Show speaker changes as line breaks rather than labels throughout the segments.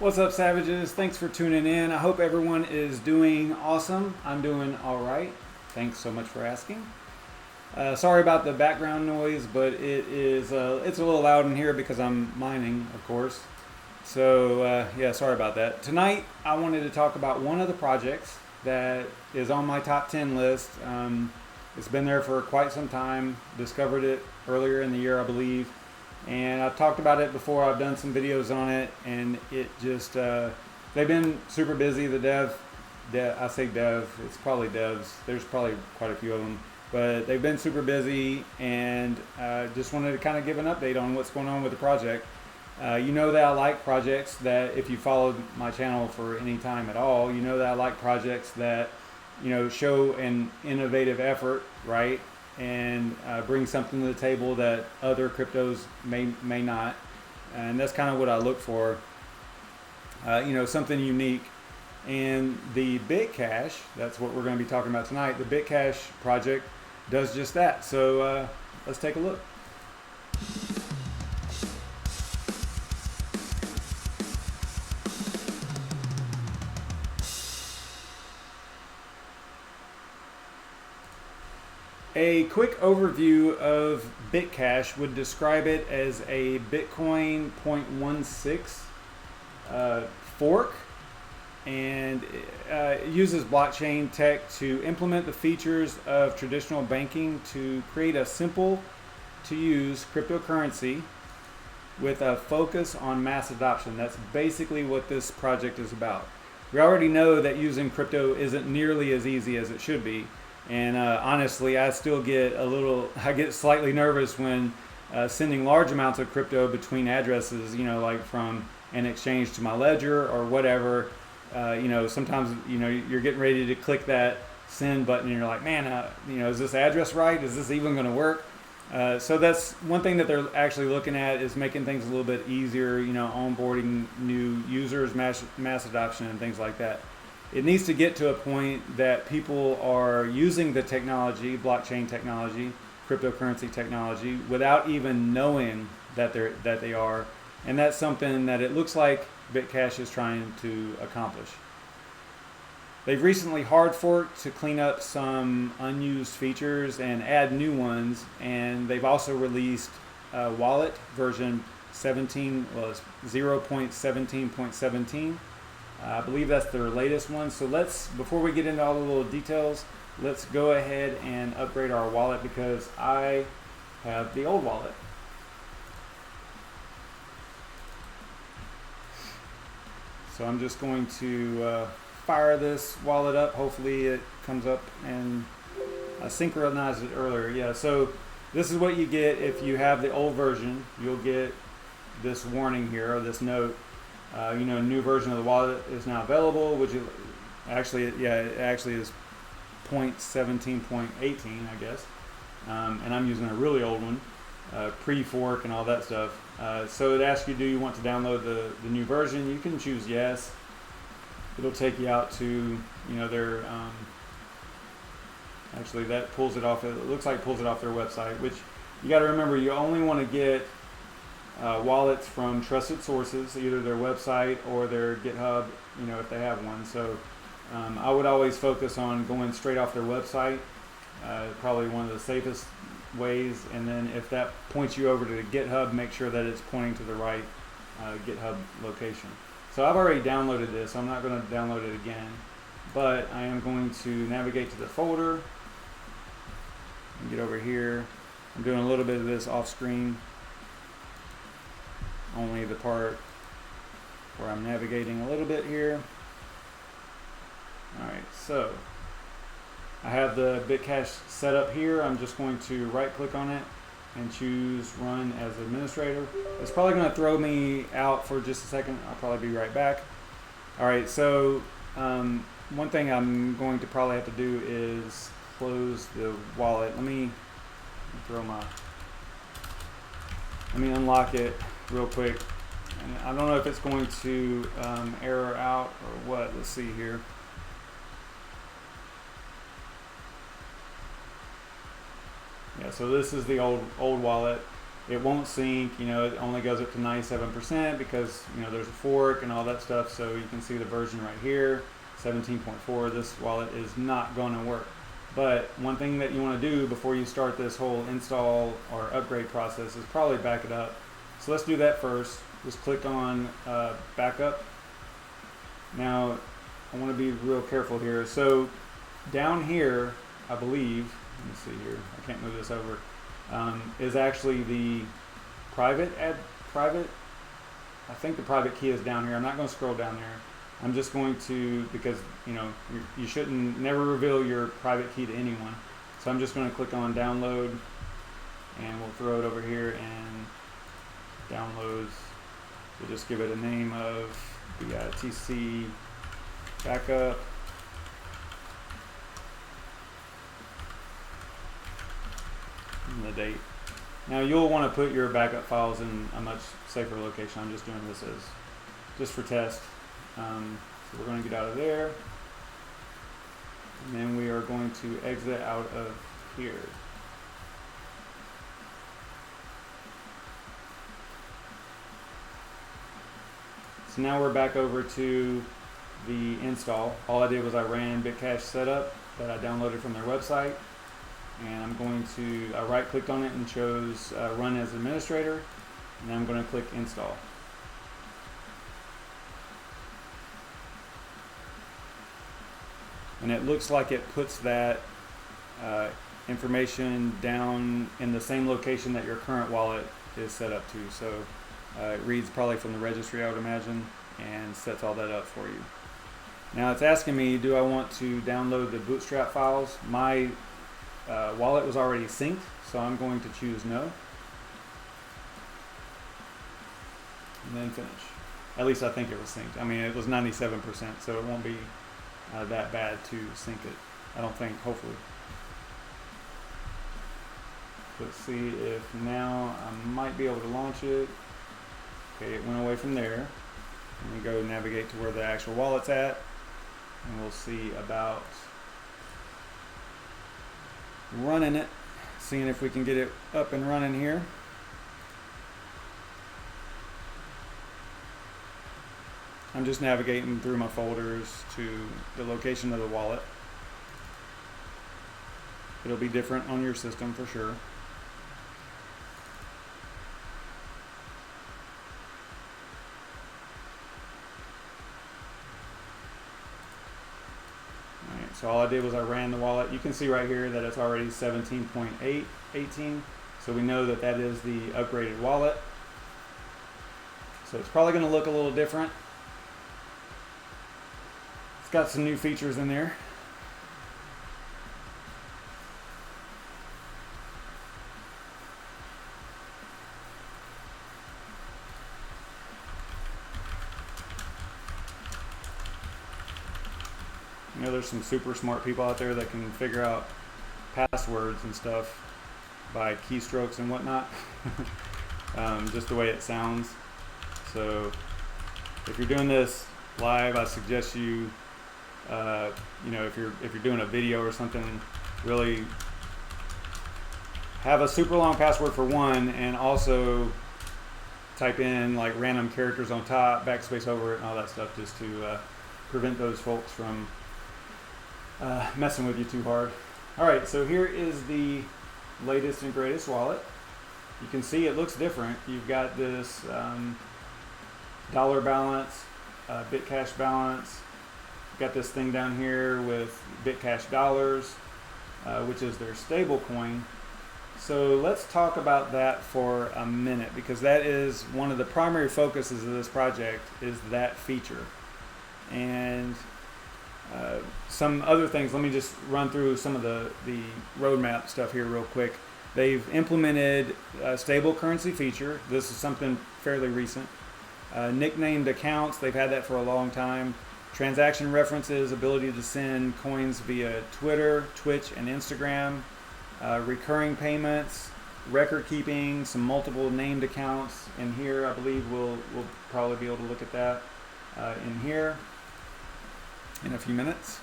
What's up, Savages? Thanks for tuning in. I hope everyone is doing awesome. I'm doing all right. Thanks so much for asking. Sorry about the background noise, but it's a little loud in here because I'm mining, of course. So yeah, sorry about that. Tonight, I wanted to talk about one of the projects that is on my top 10 list. It's been there for quite some time. Discovered it earlier in the year, I believe. And I've talked about it before. I've done some videos on it, and it just they've been super busy. The I say dev, it's probably devs. There's probably quite a few of them, but they've been super busy, and just wanted to kind of give an update on what's going on with the project. You know that I like projects that, if you followed my channel for any time at all, you know that I like projects that, you know, show an innovative effort, right? And bring something to the table that other cryptos may not, and that's kind of what I look for. You know, something unique. And the BitCash, that's what we're going to be talking about tonight. The BitCash project does just that. So let's take a look. A quick overview of BitCash would describe it as a Bitcoin 0.16 fork, and it uses blockchain tech to implement the features of traditional banking to create a simple to use cryptocurrency with a focus on mass adoption. That's basically what this project is about. We already know that using crypto isn't nearly as easy as it should be. And honestly, I still get I get slightly nervous when sending large amounts of crypto between addresses, you know, like from an exchange to my ledger or whatever. You know, sometimes, you know, you're getting ready to click that send button and you're like, man, you know, is this address right? Is this even going to work? So that's one thing that they're actually looking at, is making things a little bit easier, you know, onboarding new users, mass adoption and things like that. It needs to get to a point that people are using the technology, blockchain technology, cryptocurrency technology, without even knowing that they are. And that's something that it looks like BitCash is trying to accomplish. They've recently hard forked to clean up some unused features and add new ones. And they've also released wallet version 0.17.17. I believe that's their latest one. So before we get into all the little details, let's go ahead and upgrade our wallet, because I have the old wallet. So I'm just going to fire this wallet up. Hopefully it comes up, and I synchronized it earlier. Yeah, so this is what you get if you have the old version. You'll get this warning here, or this note. You know, a new version of the wallet is now available. It actually is 0.17.18, I guess. And I'm using a really old one, pre-fork and all that stuff. So it asks you, do you want to download the new version? You can choose yes. It'll take you out to, you know, their, actually that pulls it off. It looks like it pulls it off their website, which you got to remember, you only want to get wallets from trusted sources, either their website or their GitHub, you know, if they have one. So I would always focus on going straight off their website, probably one of the safest ways. And then if that points you over to the GitHub, make sure that it's pointing to the right GitHub location. So I've already downloaded this, so I'm not going to download it again, but I am going to navigate to the folder and get over here. I'm doing a little bit of this off screen, only the part where I'm navigating a little bit here. Alright, so I have the BitCash set up here. I'm just going to right click on it and choose run as administrator. It's probably going to throw me out for just a second. I'll probably be right back. Alright, so one thing I'm going to probably have to do is close the wallet. Let me unlock it real quick. And I don't know if it's going to error out or what. Let's see here. Yeah, so this is the old wallet. It won't sync, you know, it only goes up to 97% because, you know, there's a fork and all that stuff. So you can see the version right here, 17.4. This wallet is not going to work. But one thing that you want to do before you start this whole install or upgrade process is probably back it up. So let's do that first. Just click on backup. Now, I want to be real careful here. So down here, I believe, let me see here, I can't move this over, is actually the private. I think the private key is down here. I'm not going to scroll down there. I'm just going to, because you know, you shouldn't never reveal your private key to anyone. So I'm just going to click on download, and we'll throw it over here and downloads. We'll just give it a name of BITC backup. And the date. Now you'll want to put your backup files in a much safer location. I'm just doing this as just for test. So we're going to get out of there, and then we are going to exit out of here. So now we're back over to the install. All I did was I ran BitCash setup that I downloaded from their website, and I'm going to, I right clicked on it and chose run as administrator, and then I'm going to click install. And it looks like it puts that information down in the same location that your current wallet is set up to. So it reads probably from the registry, I would imagine, and sets all that up for you. Now it's asking me, do I want to download the Bootstrap files? My wallet was already synced, so I'm going to choose no. And then finish. At least I think it was synced. I mean, it was 97%, so it won't be that bad to sync it, I don't think, hopefully. Let's see if now I might be able to launch it. Okay, it went away from there. Let me go navigate to where the actual wallet's at, and we'll see about running it, seeing if we can get it up and running here. I'm just navigating through my folders to the location of the wallet. It'll be different on your system for sure. Alright, so all I did was I ran the wallet. You can see right here that it's already 17.818. So we know that that is the upgraded wallet. So it's probably going to look a little different. Got some new features in there. You know, there's some super smart people out there that can figure out passwords and stuff by keystrokes and whatnot. Just the way it sounds. So if you're doing this live, I suggest you you know, if you're doing a video or something, really have a super long password for one, and also type in like random characters on top, backspace over it, and all that stuff, just to prevent those folks from messing with you too hard. All right, so here is the latest and greatest wallet. You can see it looks different. You've got this dollar balance, BitCash balance. Got this thing down here with BitCash dollars, which is their stable coin. So let's talk about that for a minute, because that is one of the primary focuses of this project, is that feature. And some other things, let me just run through some of the roadmap stuff here real quick. They've implemented a stable currency feature. This is something fairly recent. Nicknamed accounts, they've had that for a long time. Transaction references, ability to send coins via Twitter, Twitch, and Instagram. Recurring payments, record keeping, some multiple named accounts in here. I believe we'll probably be able to look at that in here in a few minutes.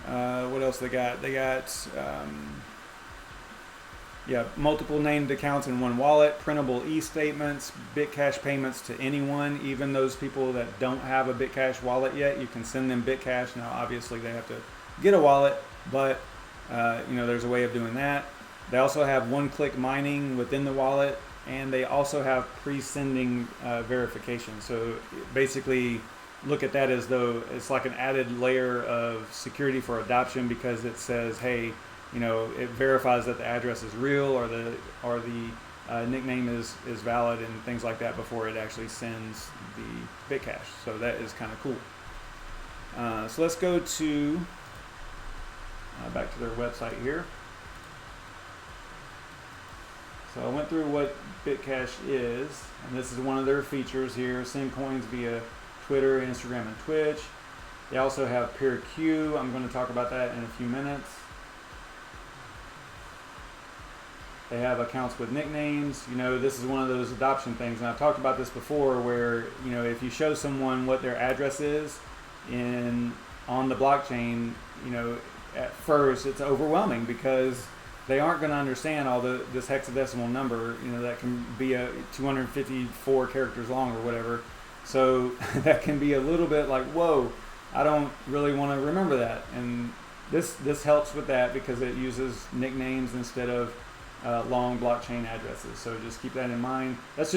What else they got? They got, Yeah, multiple named accounts in one wallet, printable e-statements, BitCash payments to anyone, even those people that don't have a BitCash wallet yet. You can send them BitCash. Now, obviously, they have to get a wallet, but there's a way of doing that. They also have one-click mining within the wallet, and they also have pre-sending verification. So basically, look at that as though it's like an added layer of security for adoption, because it says, hey, it verifies that the address is real, or the nickname is valid, and things like that before it actually sends the BitCash. So that is kind of cool. So let's go to back to their website here. So I went through what BitCash is, and this is one of their features here: send coins via Twitter, Instagram, and Twitch. They also have PeerQ. I'm going to talk about that in a few minutes. They have accounts with nicknames. This is one of those adoption things, and I've talked about this before, where if you show someone what their address is on the blockchain, at first it's overwhelming, because they aren't going to understand all this hexadecimal number, that can be 254 characters long or whatever. So that can be a little bit like, whoa, I don't really want to remember that. And this helps with that, because it uses nicknames instead of long blockchain addresses. So just keep that in mind. That's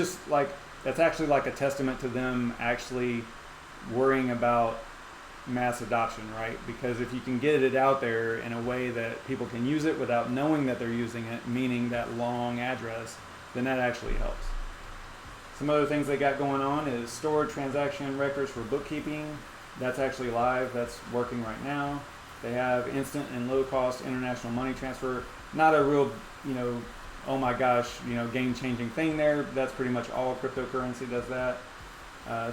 actually like a testament to them actually worrying about mass adoption, right? Because if you can get it out there in a way that people can use it without knowing that they're using it, meaning that long address, then that actually helps. Some other things they got going on is stored transaction records for bookkeeping. That's actually live. That's working right now. They have instant and low cost international money transfer. Not a real, oh my gosh, game-changing thing there. That's pretty much all cryptocurrency does that.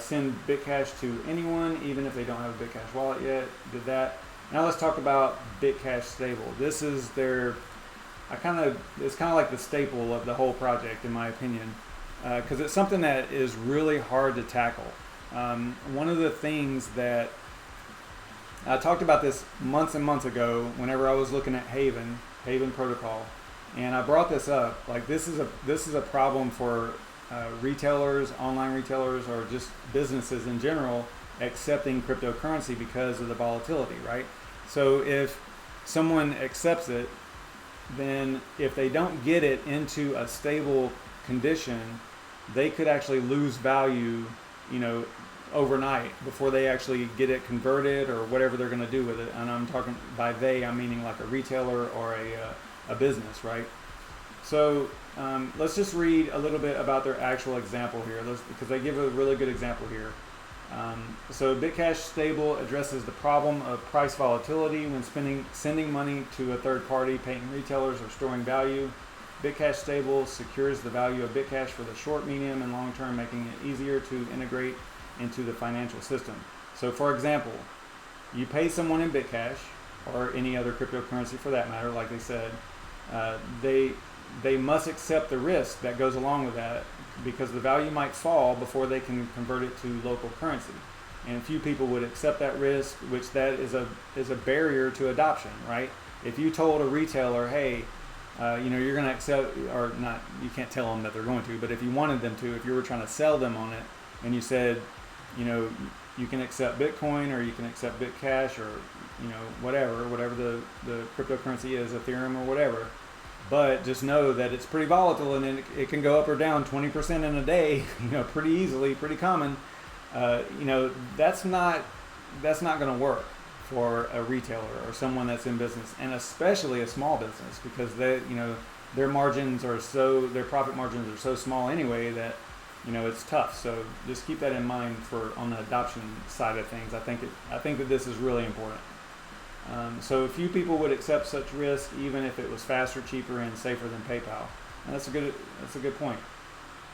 Send BitCash to anyone, even if they don't have a BitCash wallet yet. Did that. Now let's talk about BitCash Stable. This is it's kind of like the staple of the whole project, in my opinion, because it's something that is really hard to tackle. One of the things that I talked about this months and months ago, whenever I was looking at Haven Protocol, and I brought this up. Like, this is a problem for retailers, online retailers, or just businesses in general accepting cryptocurrency because of the volatility, right? So if someone accepts it, then if they don't get it into a stable condition, they could actually lose value, overnight before they actually get it converted or whatever they're going to do with it. And I'm talking by they, I'm meaning like a retailer or a business, right? So let's just read a little bit about their actual example here, because they give a really good example here. So BitCash Stable addresses the problem of price volatility when sending money to a third party, paying retailers, or storing value. BitCash Stable secures the value of BitCash for the short, medium, and long term, making it easier to integrate into the financial system. So for example, you pay someone in BitCash, or any other cryptocurrency for that matter, like they said, they must accept the risk that goes along with that, because the value might fall before they can convert it to local currency. And few people would accept that risk, which that is a barrier to adoption, right? If you told a retailer, hey, you're going to accept, or not, you can't tell them that they're going to, but if you wanted them to, if you were trying to sell them on it, and you said, you can accept Bitcoin, or you can accept BitCash, or whatever the cryptocurrency is, Ethereum or whatever, but just know that it's pretty volatile, and it can go up or down 20% in a day, pretty easily, pretty common. That's not going to work for a retailer or someone that's in business, and especially a small business, because their profit margins are so small anyway that it's tough. So just keep that in mind on the adoption side of things. I think that this is really important. So few people would accept such risk, even if it was faster, cheaper, and safer than PayPal. And that's a good point.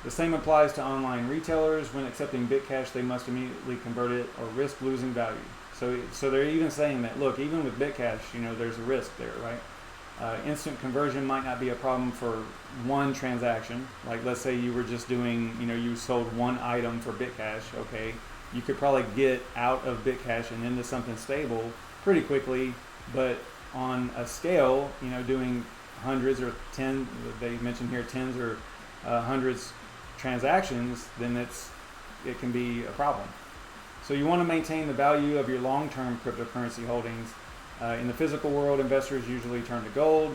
The same applies to online retailers. When accepting BitCash, they must immediately convert it or risk losing value. So they're even saying that, look, even with BitCash, there's a risk there, right? Instant conversion might not be a problem for one transaction. Like, let's say you were just doing, you sold one item for BitCash. Okay, you could probably get out of BitCash and into something stable pretty quickly, but on a scale, doing hundreds or ten, they mentioned here tens or hundreds transactions, then it can be a problem. So you want to maintain the value of your long-term cryptocurrency holdings. In the physical world, investors usually turn to gold,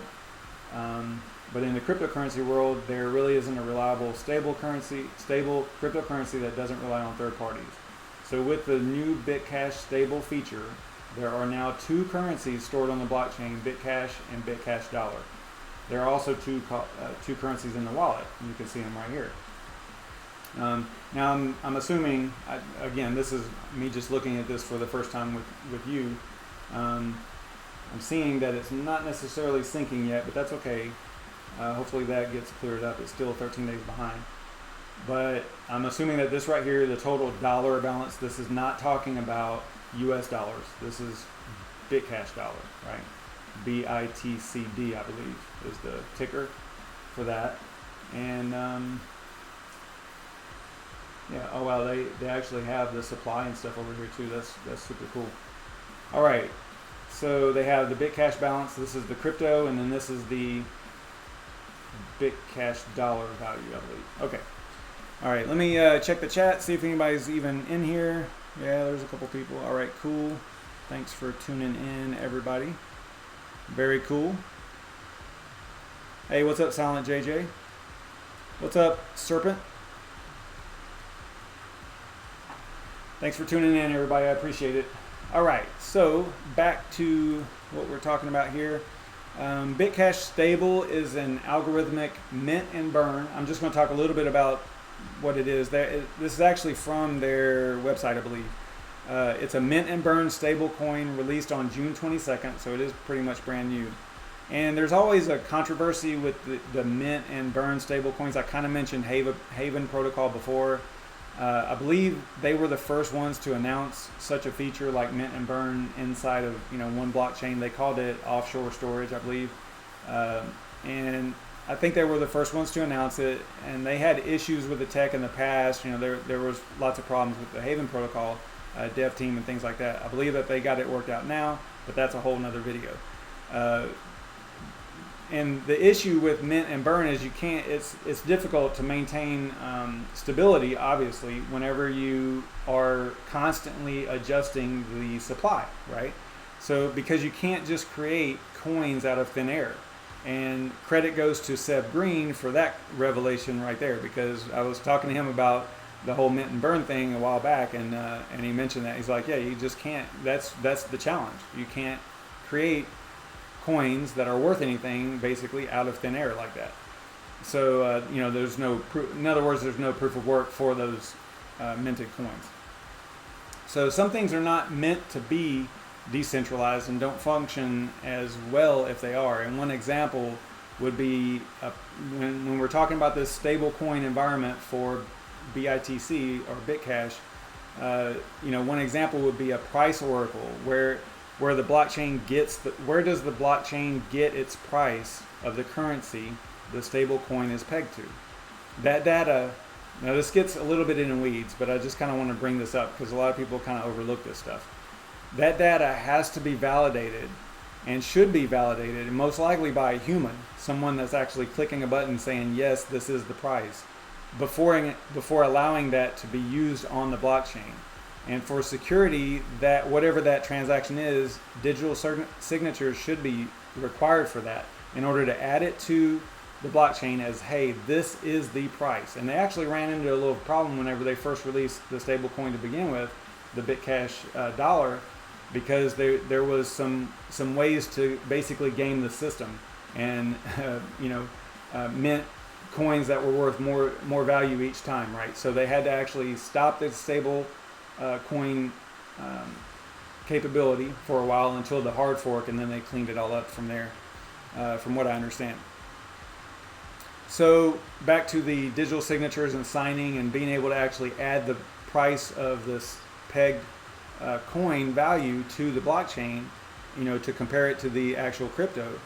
but in the cryptocurrency world, there really isn't a reliable, stable cryptocurrency that doesn't rely on third parties. So with the new BitCash Stable feature, there are now two currencies stored on the blockchain, BitCash and BitCash Dollar. There are also two currencies in the wallet. You can see them right here. Now I'm assuming, again, this is me just looking at this for the first time with you. I'm seeing that it's not necessarily syncing yet, but that's okay. Hopefully that gets cleared up. It's still 13 days behind. But I'm assuming that this right here, the total dollar balance, this is not talking about US dollars. This is BitCash dollar, right? BITCD, I believe, is the ticker for that. And yeah, oh wow, they actually have the supply and stuff over here too. That's super cool. All right, so they have the BitCash balance. This is the crypto, and then this is the BitCash dollar value, I believe. Okay. All right, let me check the chat, see if anybody's even in here. Yeah, there's a couple people. All right, cool. Thanks for tuning in, everybody. Very cool. Hey, what's up, Silent JJ? What's up, Serpent? Thanks for tuning in, everybody. I appreciate it. All right, so back to what we're talking about here. BitCash Stable is an algorithmic mint and burn. I'm just going to talk a little bit about what it is. This is actually from their website, I believe. It's a mint and burn stable coin released on June 22nd, so it is pretty much brand new. And there's always a controversy with the mint and burn stable coins. I kind of mentioned Haven Protocol before. I believe they were the first ones to announce such a feature like mint and burn inside of one blockchain. They called it offshore storage, I believe. And I think they were the first ones to announce it, and they had issues with the tech in the past. There was lots of problems with the Haven Protocol dev team and things like that. I believe that they got it worked out now, but that's a whole nother video. And the issue with mint and burn is it's difficult to maintain stability, obviously, whenever you are constantly adjusting the supply, right? So because you can't just create coins out of thin air. And credit goes to Seb Green for that revelation right there, because I was talking to him about the whole mint and burn thing a while back, and he mentioned that. He's like, yeah, you just can't. That's the challenge. You can't create coins that are worth anything basically out of thin air like that. So there's no proof. In other words, there's no proof of work for those minted coins. So some things are not meant to be decentralized and don't function as well if they are. And one example would be when we're talking about this stable coin environment for BITC or BitCash. One example would be a price oracle where the blockchain gets where does the blockchain get its price of the currency the stable coin is pegged to. That data, now this gets a little bit in the weeds, but I just kind of want to bring this up because a lot of people kind of overlook this stuff. That data has to be validated and should be validated, and most likely by a human, someone that's actually clicking a button saying, yes, this is the price, before allowing that to be used on the blockchain. And for security, that whatever that transaction is, digital signatures should be required for that in order to add it to the blockchain as, hey, this is the price. And they actually ran into a little problem whenever they first released the stable coin to begin with, the BitCash dollar, because there was some ways to basically game the system and mint coins that were worth more value each time, right? So they had to actually stop the stable coin capability for a while until the hard fork, and then they cleaned it all up from there, from what I understand. So back to the digital signatures and signing and being able to actually add the price of this pegged coin value to the blockchain, to compare it to the actual crypto.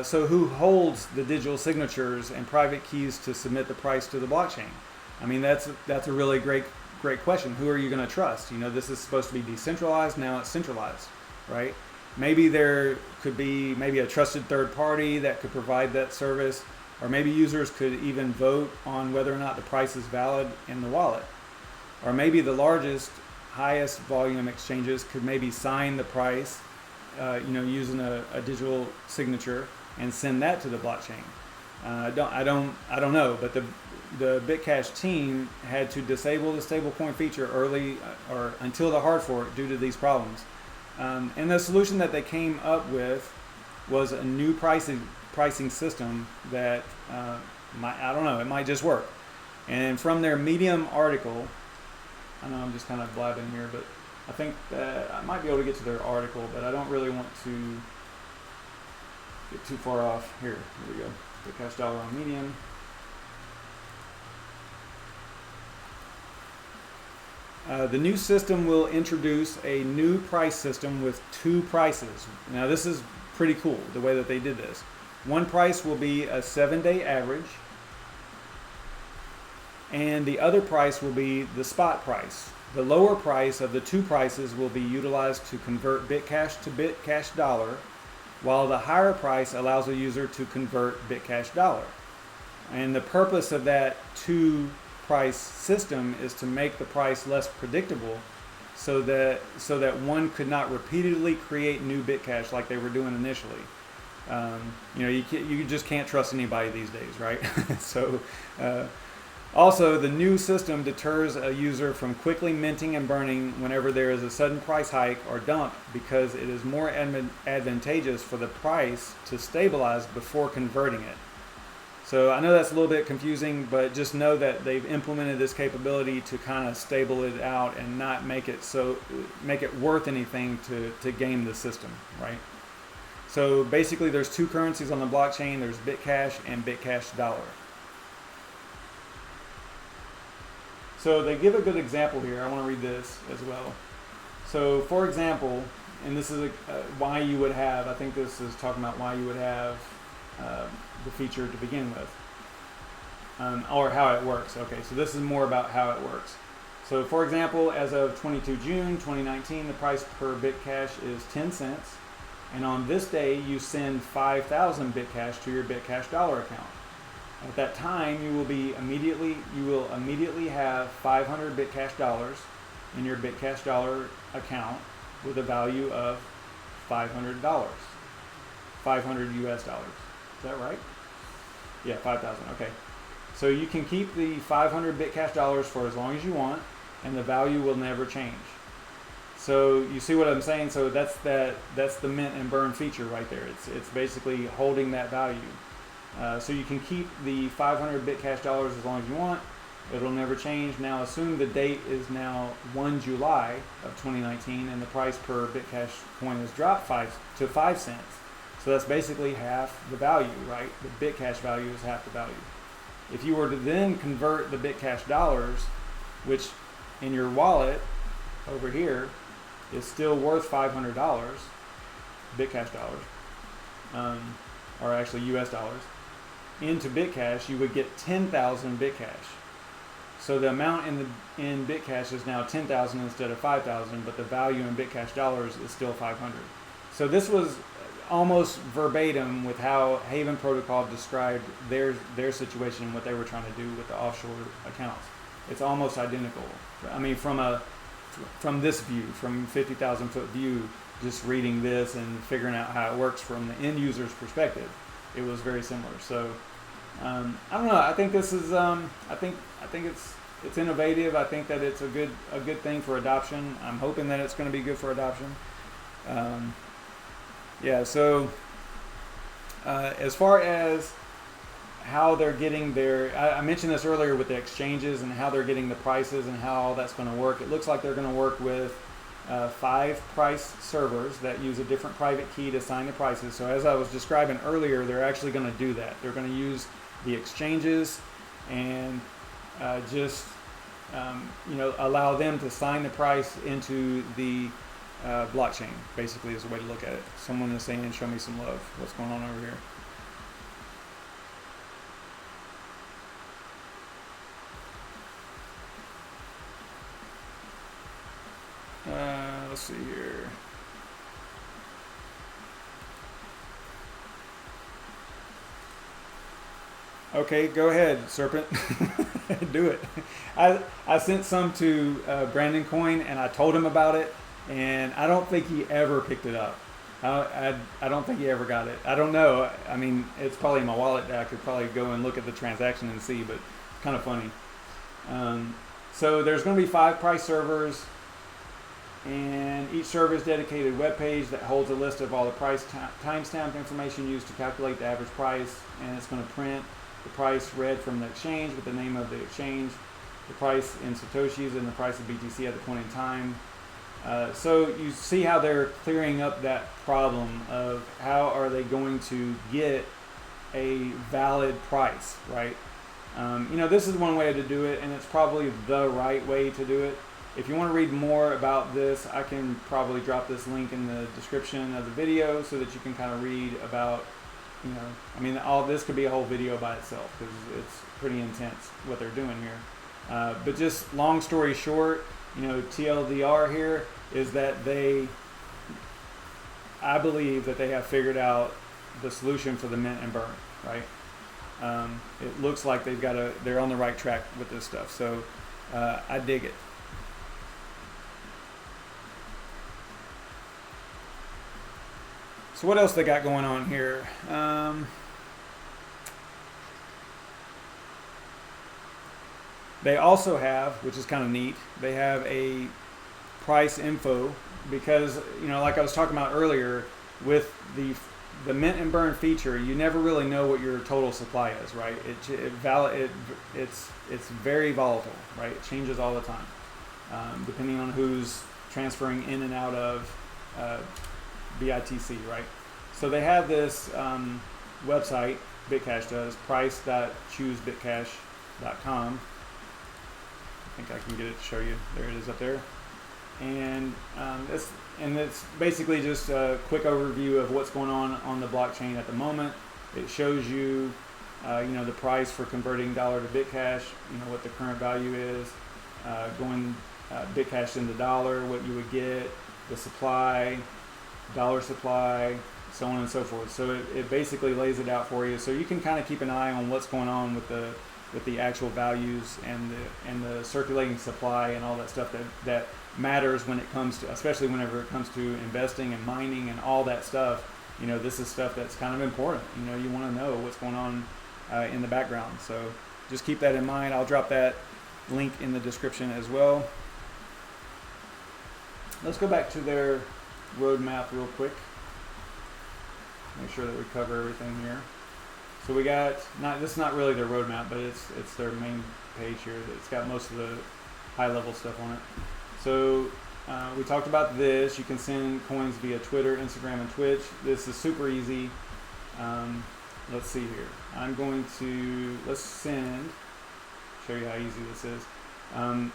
So who holds the digital signatures and private keys to submit the price to the blockchain? I mean, that's a really great question. Who are you going to trust? This is supposed to be decentralized. Now it's centralized, right? maybe there could be maybe a trusted third party that could provide that service, or maybe users could even vote on whether or not the price is valid in the wallet. Or maybe the largest, highest volume exchanges could maybe sign the price, using a digital signature and send that to the blockchain. I don't know, but the BitCash team had to disable the stablecoin feature early or until the hard fork due to these problems. And the solution that they came up with was a new pricing system that I don't know, it might just work. And from their Medium article, I know I'm just kind of blabbing here, but I think that I might be able to get to their article, but I don't really want to get too far off. Here we go. BitCash Dollar on Medium. The new system will introduce a new price system with 2 prices. Now this is pretty cool, the way that they did this. One price will be a 7-day average, and the other price will be the spot price. The lower price of the 2 prices will be utilized to convert BitCash to BitCash Dollar, while the higher price allows a user to convert BitCash Dollar. And the purpose of that 2 price system is to make the price less predictable, so that one could not repeatedly create new BitCash like they were doing initially. You just can't trust anybody these days, right? So also, the new system deters a user from quickly minting and burning whenever there is a sudden price hike or dump, because it is more advantageous for the price to stabilize before converting it. So I know that's a little bit confusing, but just know that they've implemented this capability to kind of stable it out and not make it worth anything to game the system, right? So basically there's 2 currencies on the blockchain. There's BitCash and BitCash Dollar. So they give a good example here. I want to read this as well. So for example, and this is why you would have, I think this is talking about why you would have the feature to begin with, or how it works. Okay, so this is more about how it works. So for example, as of 22 June 2019, the price per BitCash is 10 cents. And on this day, you send 5,000 BitCash to your BitCash Dollar account. At that time, you will immediately have 500 BitCash dollars in your BitCash Dollar account with a value of $500, 500 US dollars. Is that right? Yeah, 5,000. Okay. So you can keep the 500 BitCash dollars for as long as you want, and the value will never change. So you see what I'm saying? So that's the mint and burn feature right there. It's basically holding that value. So you can keep the 500 BitCash dollars as long as you want. It'll never change. Now assume the date is now 1 July of 2019, and the price per BitCash coin has dropped to 5 cents. So that's basically half the value, right? The BitCash value is half the value. If you were to then convert the BitCash dollars, which in your wallet over here is still worth $500, BitCash dollars, or actually US dollars, into BitCash, you would get 10,000 BitCash. So the amount in BitCash is now 10,000 instead of 5,000, but the value in BitCash dollars is still 500. So this was almost verbatim with how Haven Protocol described their situation and what they were trying to do with the offshore accounts. It's almost identical. I mean, from this view, from 50,000 foot view, just reading this and figuring out how it works from the end user's perspective, it was very similar. So I don't know. I think this is I think it's innovative. I think that it's a good thing for adoption. I'm hoping that it's going to be good for adoption. Yeah. So as far as how they're getting I mentioned this earlier with the exchanges and how they're getting the prices and how all that's going to work. It looks like they're going to work with 5 price servers that use a different private key to sign the prices. So as I was describing earlier, they're actually going to do that. They're going to use the exchanges and allow them to sign the price into the blockchain, basically, is a way to look at it. Someone is saying, show me some love. What's going on over here? Let's see here. Okay, go ahead, Serpent. Do it. I sent some to Brandon Coin, and I told him about it, and I don't think he ever picked it up. I don't think he ever got it. I don't know. I mean, it's probably in my wallet that I could probably go and look at the transaction and see, but it's kind of funny. So there's going to be 5 price servers, and each server is dedicated a web page that holds a list of all the price timestamp information used to calculate the average price, and it's going to print the price read from the exchange with the name of the exchange, the price in Satoshis, and the price of BTC at the point in time. So you see how they're clearing up that problem of how are they going to get a valid price, right? This is one way to do it, and it's probably the right way to do it. If you want to read more about this, I can probably drop this link in the description of the video so that you can kind of read about, all this could be a whole video by itself because it's pretty intense what they're doing here. But just long story short, TLDR here is that I believe that they have figured out the solution for the mint and burn, right? It looks like they're on the right track with this stuff. So I dig it. So what else they got going on here? They also have, which is kind of neat, they have a price info because, like I was talking about earlier, with the mint and burn feature, you never really know what your total supply is, right? It's very volatile, right? It changes all the time, depending on who's transferring in and out of BITC, right? So they have this website, BitCash does, price.choosebitcash.com. I think I can get it to show you. There it is up there. And it's basically just a quick overview of what's going on the blockchain at the moment. It shows you, the price for converting dollar to BitCash, what the current value is, going BitCash into dollar, what you would get, the supply, dollar supply, so on and so forth. So it basically lays it out for you, so you can kind of keep an eye on what's going on with the actual values and the circulating supply and all that stuff that matters when it comes to, especially whenever it comes to investing and mining and all that stuff. This is stuff that's kind of important. You want to know what's going on in the background. So just keep that in mind. I'll drop that link in the description as well. Let's go back to their roadmap real quick. Make sure that we cover everything here. So we got, this is not really their roadmap, but it's their main page here. It's got most of the high level stuff on it. So we talked about this. You can send coins via Twitter, Instagram, and Twitch. This is super easy. Let's see here. Let's send, show you how easy this is. And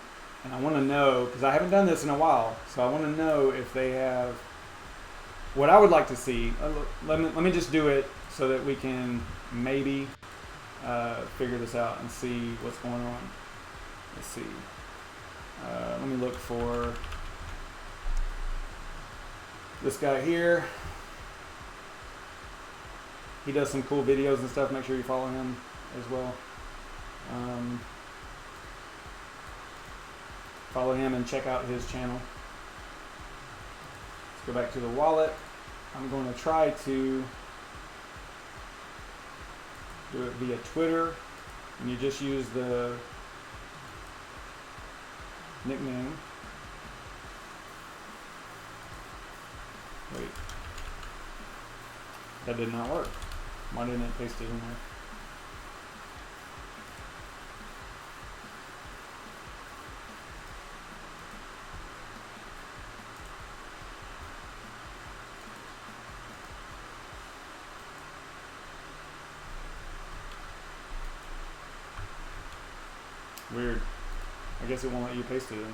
I want to know, because I haven't done this in a while, so I want to know if they have, what I would like to see, let me just do it so that we can maybe figure this out and see what's going on. Let's see. Let me look for this guy here. He does some cool videos and stuff. Make sure you follow him as well. Follow him and check out his channel. Let's go back to the wallet. I'm going to try to do it via Twitter, and you just use the nickname. Wait, that did not work. Why didn't it paste it in there? Weird. I guess it won't let you paste it in there.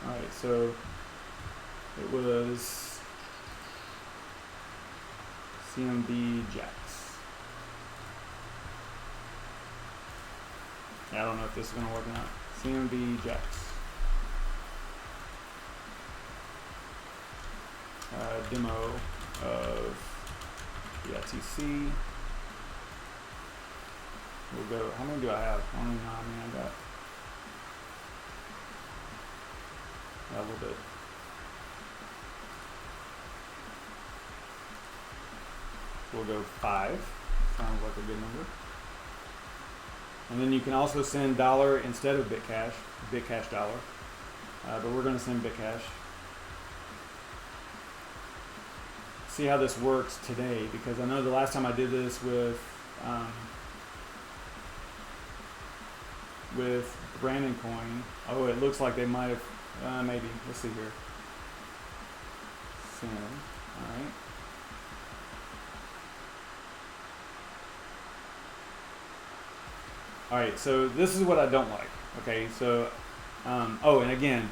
Alright, so it was CMB Jax. Yeah, I don't know if this is going to work or not. CMB Jax. Demo of BITC. We'll go, how many do I have? I don't even know how many I got. A little bit. We'll go 5. Sounds like a good number. And then you can also send dollar instead of BitCash dollar. But we're going to send BitCash. See how this works today, because I know the last time I did this with Brandon Coin. Oh, it looks like they might have, maybe. Let's see here. Send. All right. All right, so this is what I don't like. Okay, so, oh, and again,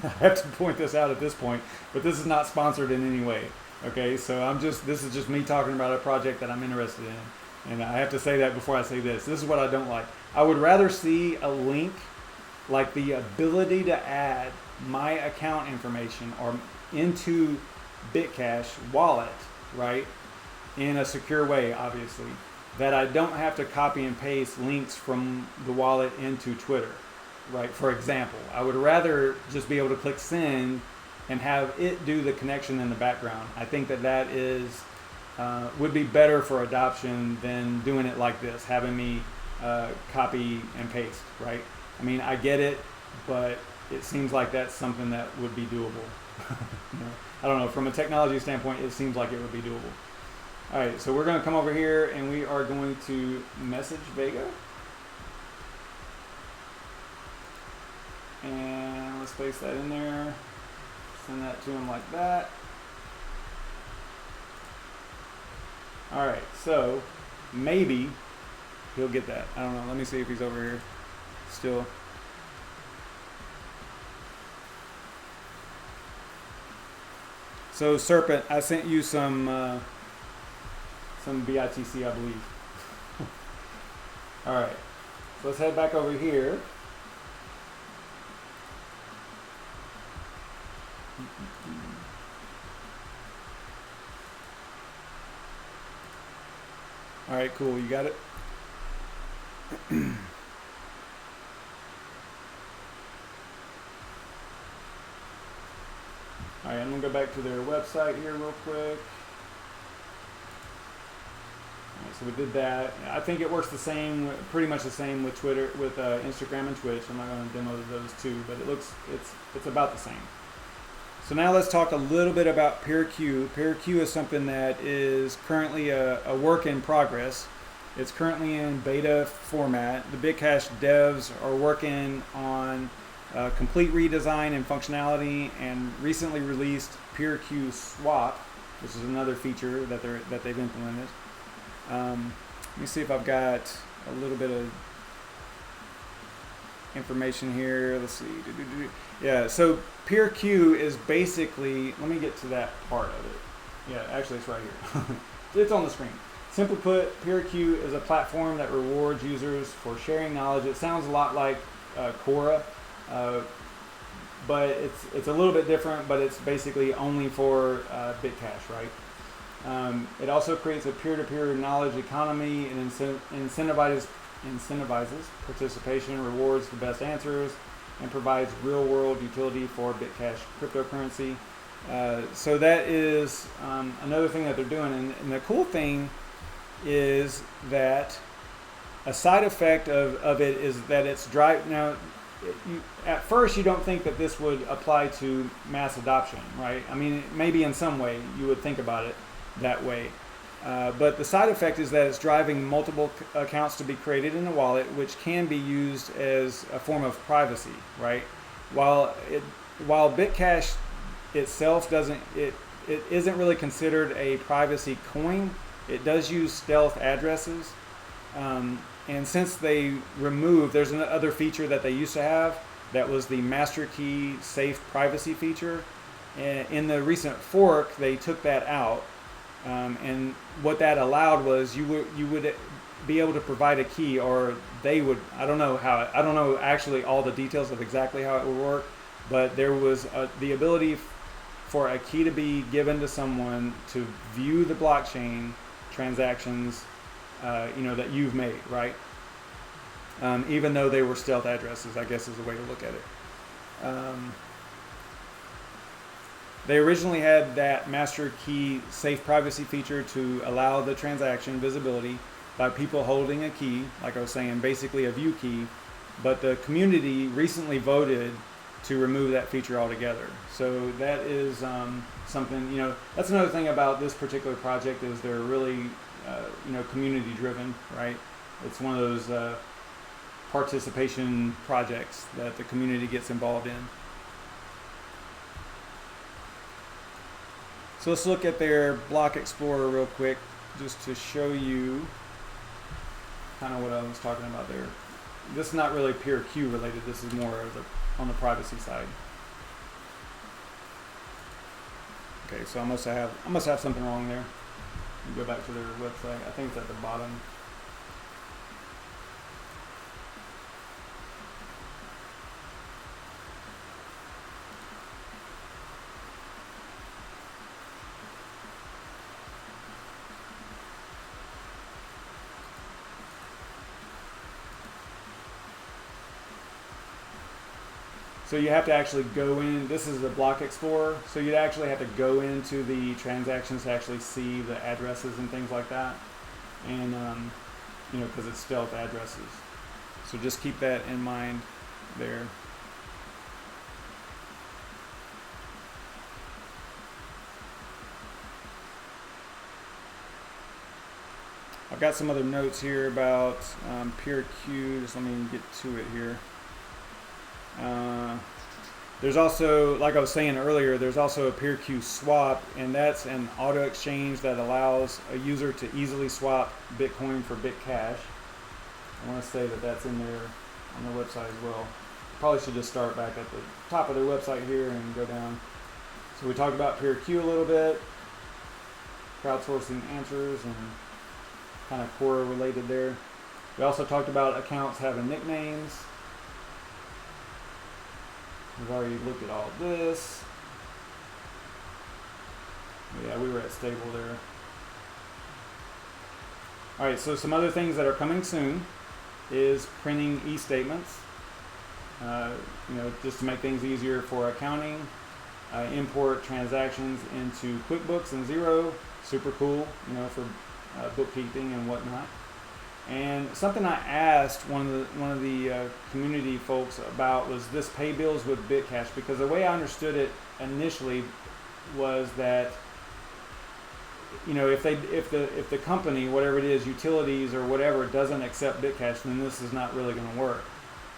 I have to point this out at this point, but this is not sponsored in any way. Okay, so this is just me talking about a project that I'm interested in. And I have to say that before I say this. This is what I don't like. I would rather see a link like the ability to add my account information or into BitCash wallet, right? In a secure way, obviously. That I don't have to copy and paste links from the wallet into Twitter, right? For example, I would rather just be able to click send and have it do the connection in the background. I think that is would be better for adoption than doing it like this, having me copy and paste, right? I mean, I get it, but it seems like that's something that would be doable. You know? I don't know, from a technology standpoint, it seems like it would be doable. All right, so we're going to come over here and we are going to message Vega. And let's paste that in there. Send that to him like that. All right, so maybe he'll get that. I don't know. Let me see if he's over here still. So Serpent, I sent you some BITC, I believe. All right, so let's head back over here. All right, cool. You got it? All right, I'm going to go back to their website here real quick. All right, so we did that. I think it works the same, pretty much the same with Twitter, with Instagram and Twitch. I'm not going to demo those two, but it's about the same. So now let's talk a little bit about PeerQ. PeerQ is something that is currently a work in progress. It's currently in beta format. The BitCash devs are working on complete redesign and functionality, and recently released PeerQ Swap, which is another feature that they've implemented. Let me see if I've got a little bit of information here. Let's see. Yeah, so PeerQ is basically, let me get to that part of it. Yeah, actually it's right here. It's on the screen. Simply put, PeerQ is a platform that rewards users for sharing knowledge. It sounds a lot like Quora, but it's a little bit different, but it's basically only for BitCash, right? It also creates a peer-to-peer knowledge economy and incentivizes participation, rewards the best answers, and provides real-world utility for BitCash cryptocurrency. So that is another thing that they're doing. And the cool thing is that a side effect of it is that it's dry. Now, at first you don't think that this would apply to mass adoption, right? I mean, maybe in some way you would think about it that way. But the side effect is that it's driving multiple accounts to be created in a wallet, which can be used as a form of privacy, right? While BitCash itself it isn't really considered a privacy coin, it does use stealth addresses. And since they removed, there's another feature that they used to have that was the master key safe privacy feature. And in the recent fork, they took that out. And what that allowed was you would be able to provide a key, or they would, I don't know actually all the details of exactly how it would work, but there was the ability for a key to be given to someone to view the blockchain transactions that you've made, right? even though they were stealth addresses, I guess is a way to look at it. They originally had that master key safe privacy feature to allow the transaction visibility by people holding a key, like I was saying, basically a view key, but the community recently voted to remove that feature altogether. So that is something, that's another thing about this particular project is they're really, community driven, right? It's one of those participation projects that the community gets involved in. So let's look at their Block Explorer real quick, just to show you kind of what I was talking about there. This is not really PeerQ related. This is more of on the privacy side. Okay, so I must have something wrong there. Let me go back to their website. I think it's at the bottom. So you have to actually go in, this is the Block Explorer, so you'd actually have to go into the transactions to actually see the addresses and things like that. And, because it's stealth addresses. So just keep that in mind there. I've got some other notes here about PeerQ, just let me get to it here. There's also, like I was saying earlier, there's also a PeerQ swap, and that's an auto exchange that allows a user to easily swap Bitcoin for BitCash. I want to say that that's in there on their website as well. Probably should just start back at the top of their website here and go down. So we talked about PeerQ a little bit, crowdsourcing answers and kind of core related there. We also talked about accounts having nicknames. We've already looked at all of this. Yeah, we were at Stable there. All right, so some other things that are coming soon is printing e-statements. Just to make things easier for accounting. Import transactions into QuickBooks and Xero. Super cool, for bookkeeping and whatnot. And something I asked one of the community folks about was this pay bills with BitCash, because the way I understood it initially was that if the company, whatever it is, utilities or whatever, doesn't accept BitCash, then this is not really going to work.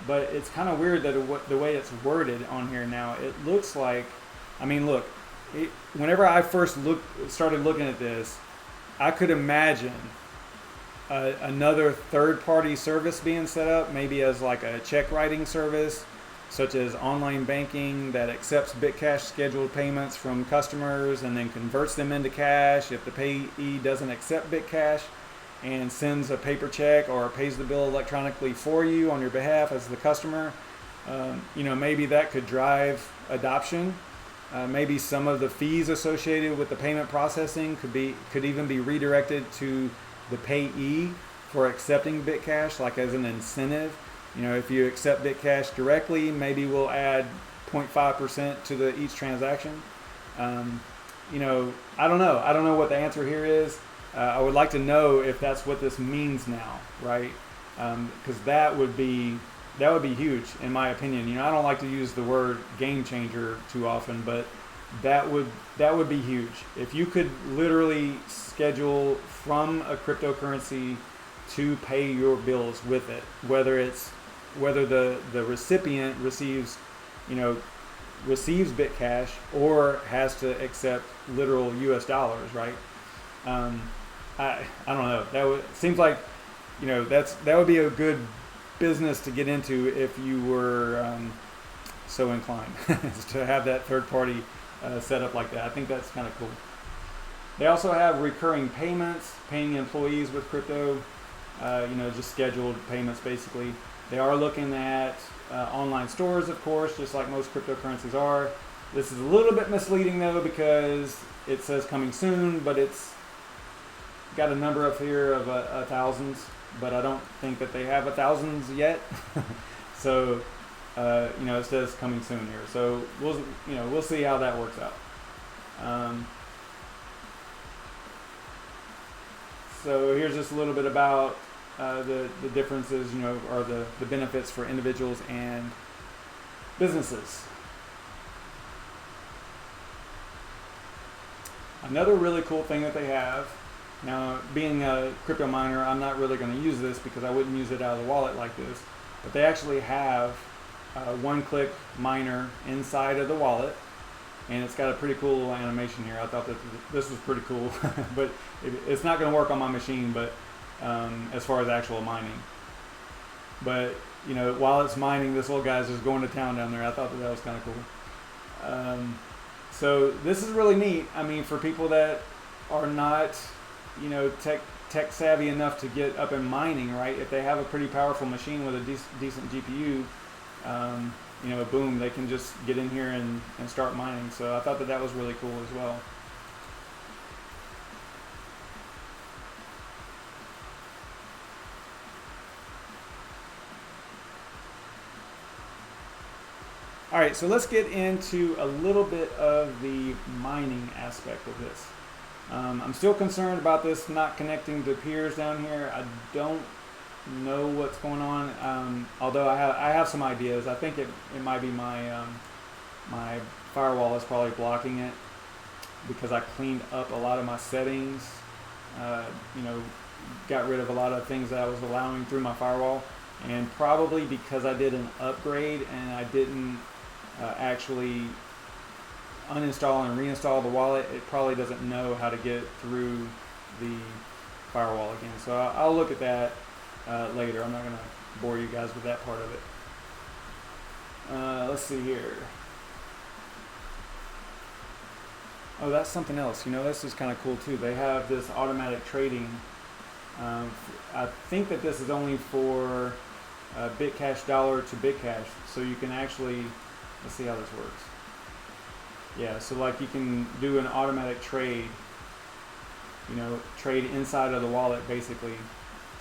But it's kind of weird that the way it's worded on here now, it looks like, whenever I first started looking at this, I could imagine another third-party service being set up, maybe as like a check writing service, such as online banking that accepts BitCash scheduled payments from customers and then converts them into cash if the payee doesn't accept BitCash, and sends a paper check or pays the bill electronically for you on your behalf as the customer. Maybe that could drive adoption. Maybe some of the fees associated with the payment processing could even be redirected to the payee for accepting BitCash, like as an incentive. If you accept BitCash directly, maybe we'll add 0.5% to each transaction. I don't know. I don't know what the answer here is. I would like to know if that's what this means now, right? Because that would be huge, in my opinion. I don't like to use the word game changer too often, but that would be huge. If you could literally schedule from a cryptocurrency to pay your bills with it, whether the recipient receives BitCash or has to accept literal US dollars, right? I don't know. Seems like that would be a good business to get into if you were so inclined to have that third party set up like that. I think that's kind of cool. They also have recurring payments, paying employees with crypto, just scheduled payments basically. They are looking at online stores, of course, just like most cryptocurrencies are. This is a little bit misleading though, because it says coming soon, but it's got a number up here of thousands, but I don't think that they have 1,000s yet. So it says coming soon here. So we'll see how that works out. So here's just a little bit about the differences, or the benefits for individuals and businesses. Another really cool thing that they have, now being a crypto miner, I'm not really going to use this because I wouldn't use it out of the wallet like this, but they actually have a one-click miner inside of the wallet, and it's got a pretty cool little animation here. I thought that this was pretty cool, but it's not going to work on my machine, but as far as actual mining. But while it's mining, this little guy's just going to town down there. I thought that was kind of cool. So this is really neat. I mean, for people that are not, tech savvy enough to get up and mining, right? If they have a pretty powerful machine with a decent GPU, boom, they can just get in here and start mining. So I thought that was really cool as well. All right, so let's get into a little bit of the mining aspect of this. I'm still concerned about this not connecting to peers down here. I don't know what's going on, although I have some ideas. I think it might be my firewall is probably blocking it because I cleaned up a lot of my settings, got rid of a lot of things that I was allowing through my firewall, and probably because I did an upgrade and I didn't actually uninstall and reinstall the wallet, it probably doesn't know how to get through the firewall again. So I'll look at that later. I'm not going to bore you guys with that part of it. Let's see here. Oh, that's something else. This is kind of cool too. They have this automatic trading. I think that this is only for BitCash dollar to BitCash, so you can actually, let's see how this works. Yeah, so like you can do an automatic trade, trade inside of the wallet basically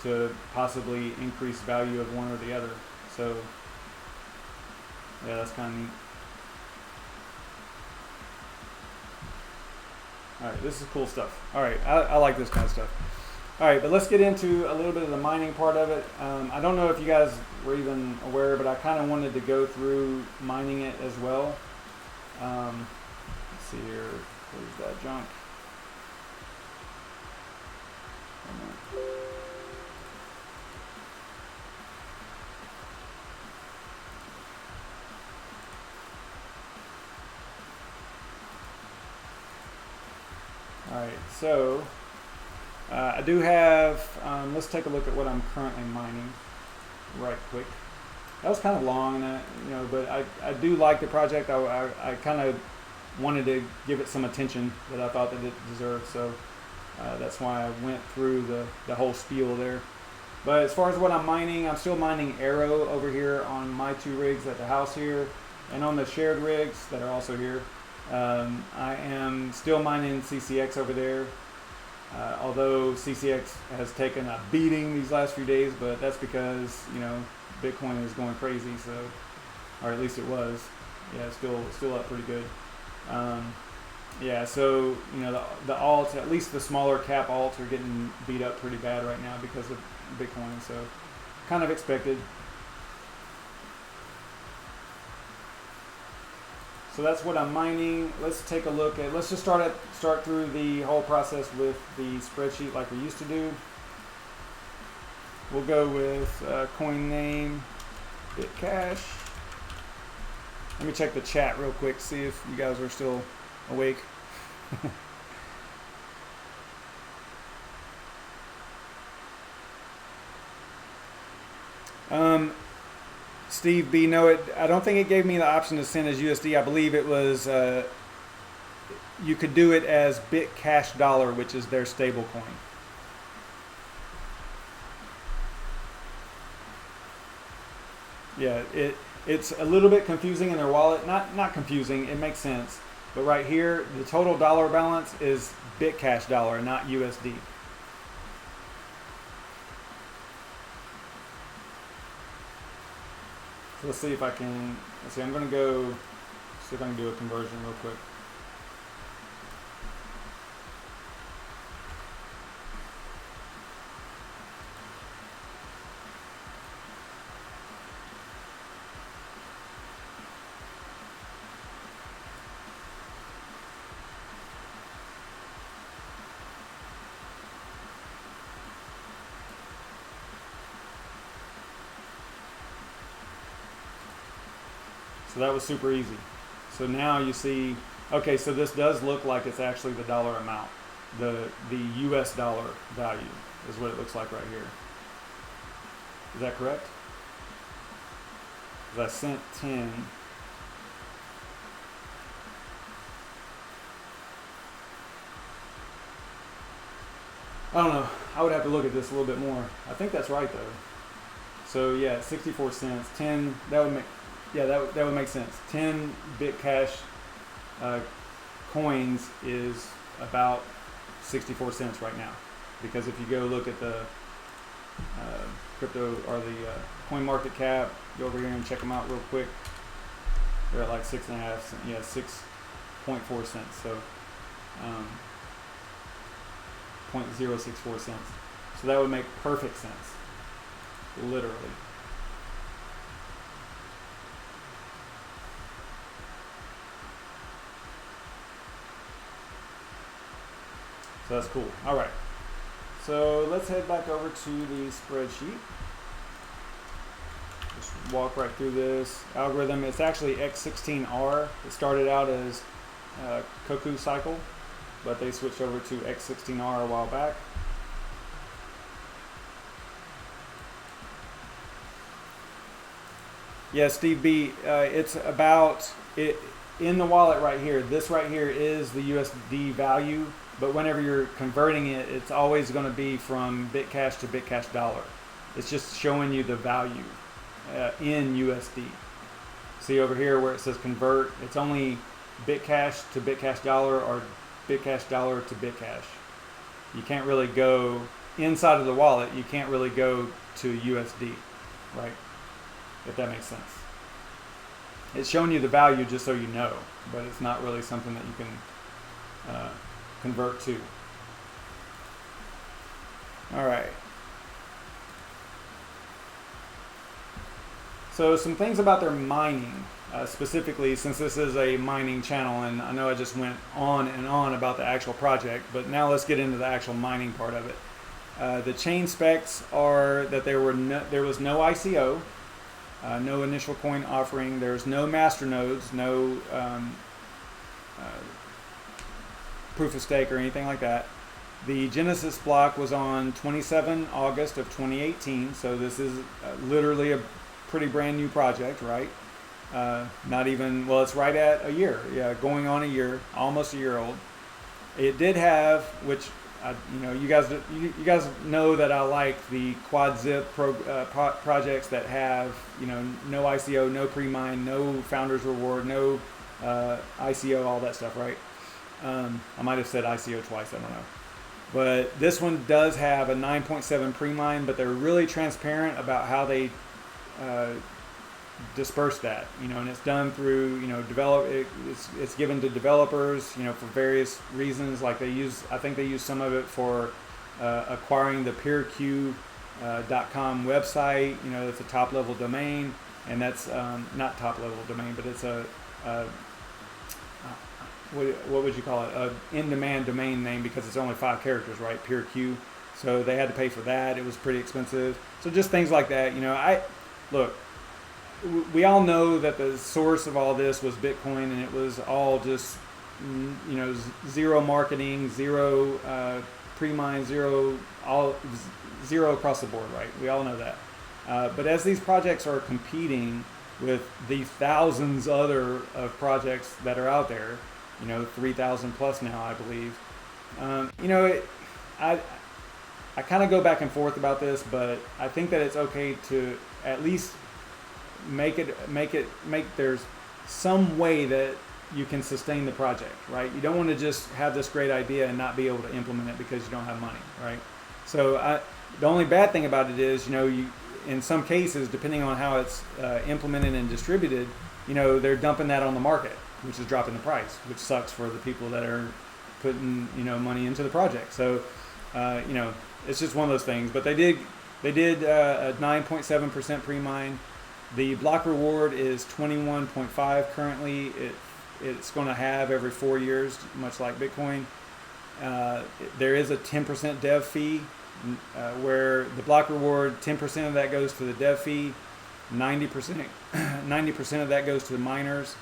to possibly increase value of one or the other. So yeah, that's kind of neat. All right, this is cool stuff. All right, I like this kind of stuff. All right, but let's get into a little bit of the mining part of it. I don't know if you guys were even aware, but I kind of wanted to go through mining it as well. Let's see here, close that junk. All right, so I do have, let's take a look at what I'm currently mining right quick. That was kind of long, but I do like the project. I kind of wanted to give it some attention that I thought that it deserved. So that's why I went through the whole spiel there. But as far as what I'm mining, I'm still mining Arrow over here on my 2 rigs at the house here, and on the shared rigs that are also here. I am still mining CCX over there. Although CCX has taken a beating these last few days, but that's because Bitcoin is going crazy. So, or at least it was. Yeah, it's still up pretty good. Yeah, so the alts, at least the smaller cap alts, are getting beat up pretty bad right now because of Bitcoin. So, kind of expected. So that's what I'm mining. Let's take a look at, let's just start through the whole process with the spreadsheet like we used to do. We'll go with coin name, BitCash. Let me check the chat real quick, see if you guys are still awake. Steve B, no, I don't think it gave me the option to send as USD. I believe it was, you could do it as BitCash dollar, which is their stable coin. Yeah, it's a little bit confusing in their wallet. Not confusing, it makes sense. But right here, the total dollar balance is BitCash dollar, not USD. So let's see if I can, let's see, I'm going to go see if I can do a conversion real quick. So that was super easy. So now you see, okay, so this does look like it's actually the dollar amount. The US dollar value is what it looks like right here. Is that correct? Because I sent 10. I don't know. I would have to look at this a little bit more. I think that's right though. So yeah, 64 cents. 10. That would make. Yeah, that would make sense. 10 BitCash coins is about 64 cents right now. Because if you go look at the crypto or the coin market cap, go over here and check them out real quick. They're at like 6.5 cents. Yeah, 6.4 cents. So 0.064 cents. So that would make perfect sense. Literally. So that's cool. All right. So let's head back over to the spreadsheet. Just walk right through this algorithm. It's actually X16R. It started out as Koku cycle, but they switched over to X16R a while back. Yeah, Steve B. It's about it in the wallet right here. This right here is the USD value. But whenever you're converting it, it's always going to be from BitCash to BitCash dollar. It's just showing you the value in USD. See over here where it says convert, it's only BitCash to BitCash dollar or BitCash dollar to BitCash. You can't really go inside of the wallet. You can't really go to USD, right? If that makes sense. It's showing you the value just so you know, but it's not really something that you can convert to. All right. So some things about their mining, specifically since this is a mining channel, and I know I just went on and on about the actual project, but now let's get into the actual mining part of it. The chain specs are that there was no ICO, no initial coin offering, there's no master nodes, no proof of stake or anything like that. The Genesis block was on 27 August of 2018, so this is literally a pretty brand new project, right? Not even, well, it's right at a year, yeah, going on a year, almost a year old. It did have, which you guys know that I like the quad zip projects that have no ICO, no pre-mine, no founders reward, no ICO, all that stuff, right? I might have said ICO twice, I don't know. But this one does have a 9.7 pre-mine, but they're really transparent about how they disperse that, and it's done through, it's given to developers, for various reasons. Like I think they use some of it for acquiring the PeerQ .com website. It's a top level domain, and that's not top level domain, but it's a what would you call it? A in-demand domain name, because it's only 5 characters, right? PeerQ. So they had to pay for that. It was pretty expensive. So just things like that. Look, we all know that the source of all this was Bitcoin, and it was all just, zero marketing, zero pre-mine, zero across the board, right? We all know that. But as these projects are competing with the thousands other of projects that are out there, 3,000 plus now, I believe. I kind of go back and forth about this, but I think that it's okay to at least make there's some way that you can sustain the project, right? You don't want to just have this great idea and not be able to implement it because you don't have money, right? So the only bad thing about it is, in some cases, depending on how it's implemented and distributed, they're dumping that on the market, which is dropping the price, which sucks for the people that are putting money into the project. So it's just one of those things. But they did a 9.7% pre-mine. The block reward is 21.5 currently. It's going to have every 4 years, much like Bitcoin. There is a 10% dev fee, where the block reward, 10% of that goes to the dev fee, 90% of that goes to the miners.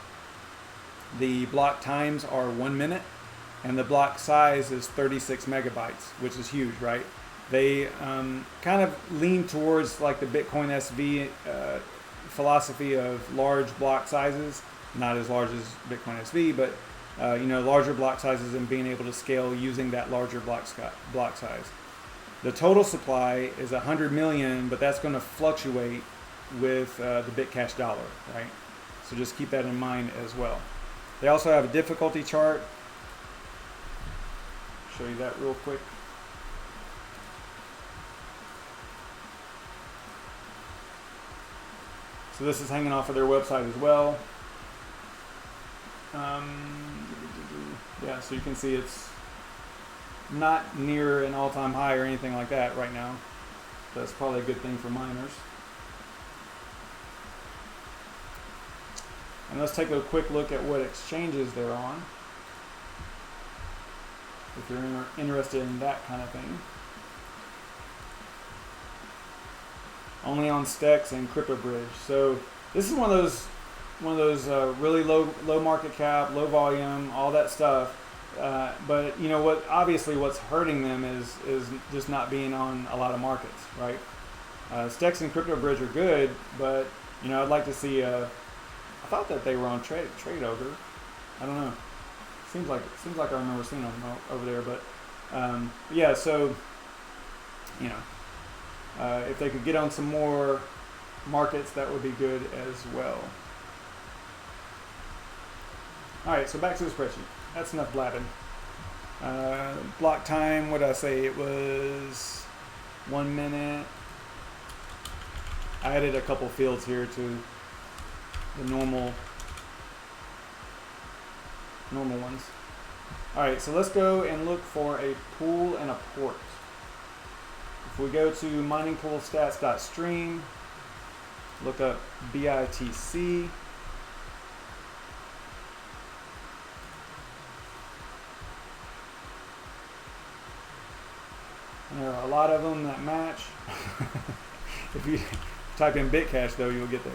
The block times are 1 minute, and the block size is 36 megabytes, which is huge, right? They kind of lean towards like the Bitcoin SV philosophy of large block sizes, not as large as Bitcoin SV, but larger block sizes and being able to scale using that larger block size. The total supply is 100 million, but that's going to fluctuate with the BitCash dollar, right? So just keep that in mind as well. They also have a difficulty chart. Show you that real quick. So this is hanging off of their website as well. Yeah, so you can see it's not near an all-time high or anything like that right now. That's probably a good thing for miners. And let's take a quick look at what exchanges they're on, if you're interested in that kind of thing. Only on Stex and CryptoBridge. So this is one of those really low market cap, low volume, all that stuff. But what? Obviously, what's hurting them is just not being on a lot of markets, right? Stex and CryptoBridge are good, but I'd like to see. I thought that they were on Trade Ogre. I don't know. Seems like I remember seeing them over there, but yeah. So if they could get on some more markets, that would be good as well. All right, so back to the spreadsheet. That's enough blabbing. Block time, what did I say? It was 1 minute. I added a couple fields here to the normal ones. All right, so let's go and look for a pool and a port. If we go to miningpoolstats.stream, look up BITC. There are a lot of them that match. If you type in BitCash, though, you'll get there.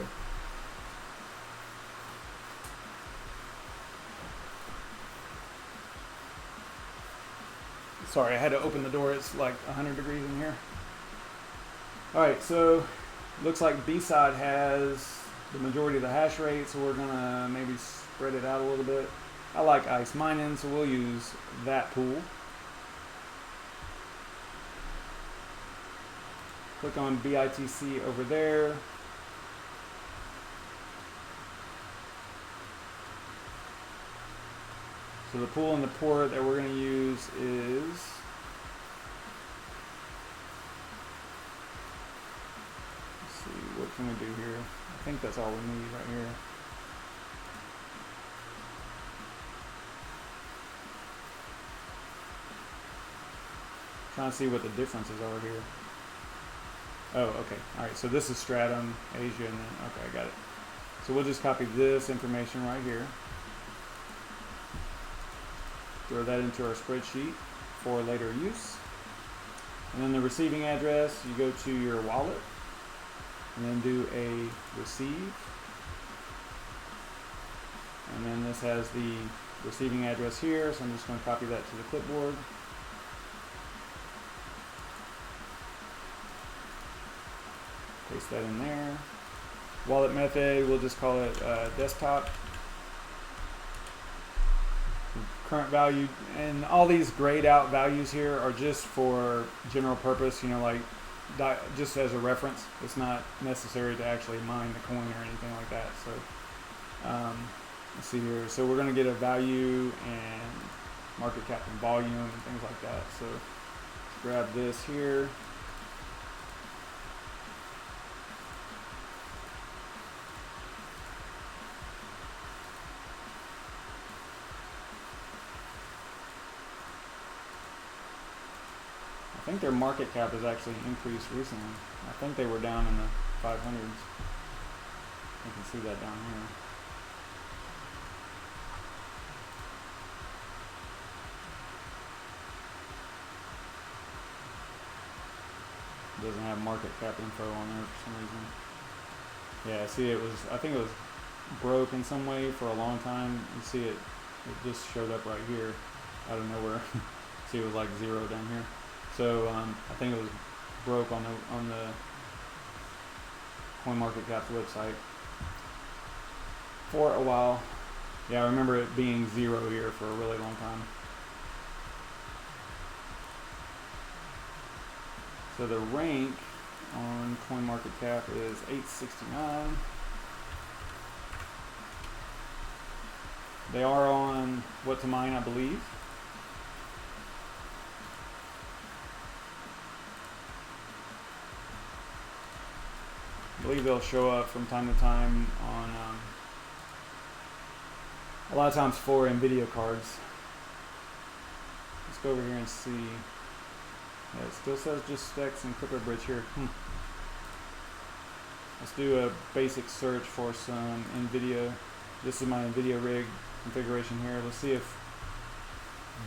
Sorry, I had to open the door. It's like 100 degrees in here. All right, so looks like B-side has the majority of the hash rate, so we're gonna maybe spread it out a little bit. I like ice mining, so we'll use that pool. Click on BITC over there. So the pool and the port that we're going to use is, let's see, what can we do here? I think that's all we need right here. Trying to see what the differences are here. Oh, okay. All right. So this is Stratum, Asia, and then, okay, I got it. So we'll just copy this information right here. Throw that into our spreadsheet for later use. And then the receiving address, you go to your wallet and then do a receive. And then this has the receiving address here, so I'm just going to copy that to the clipboard. Paste that in there. Wallet method, we'll just call it desktop. Current value, and all these grayed out values here are just for general purpose, like just as a reference. It's not necessary to actually mine the coin or anything like that. So let's see here. So we're going to get a value and market cap and volume and things like that. So let's grab this here. think their market cap has actually increased recently. I think they were down in the 500s. You can see that down here. It doesn't have market cap info on there for some reason. Yeah, see, I think it was broke in some way for a long time. You see it just showed up right here out of nowhere. See, it was like 0 down here. So I think it was broke on the CoinMarketCap's website for a while. Yeah, I remember it being 0 here for a really long time. So the rank on CoinMarketCap is 869. They are on What to Mine, I believe. I believe they'll show up from time to time on a lot of times for NVIDIA cards. Let's go over here and see. Yeah, it still says just Stacks and CryptoBridge here. Let's do a basic search for some NVIDIA. This is my NVIDIA rig configuration here. Let's see if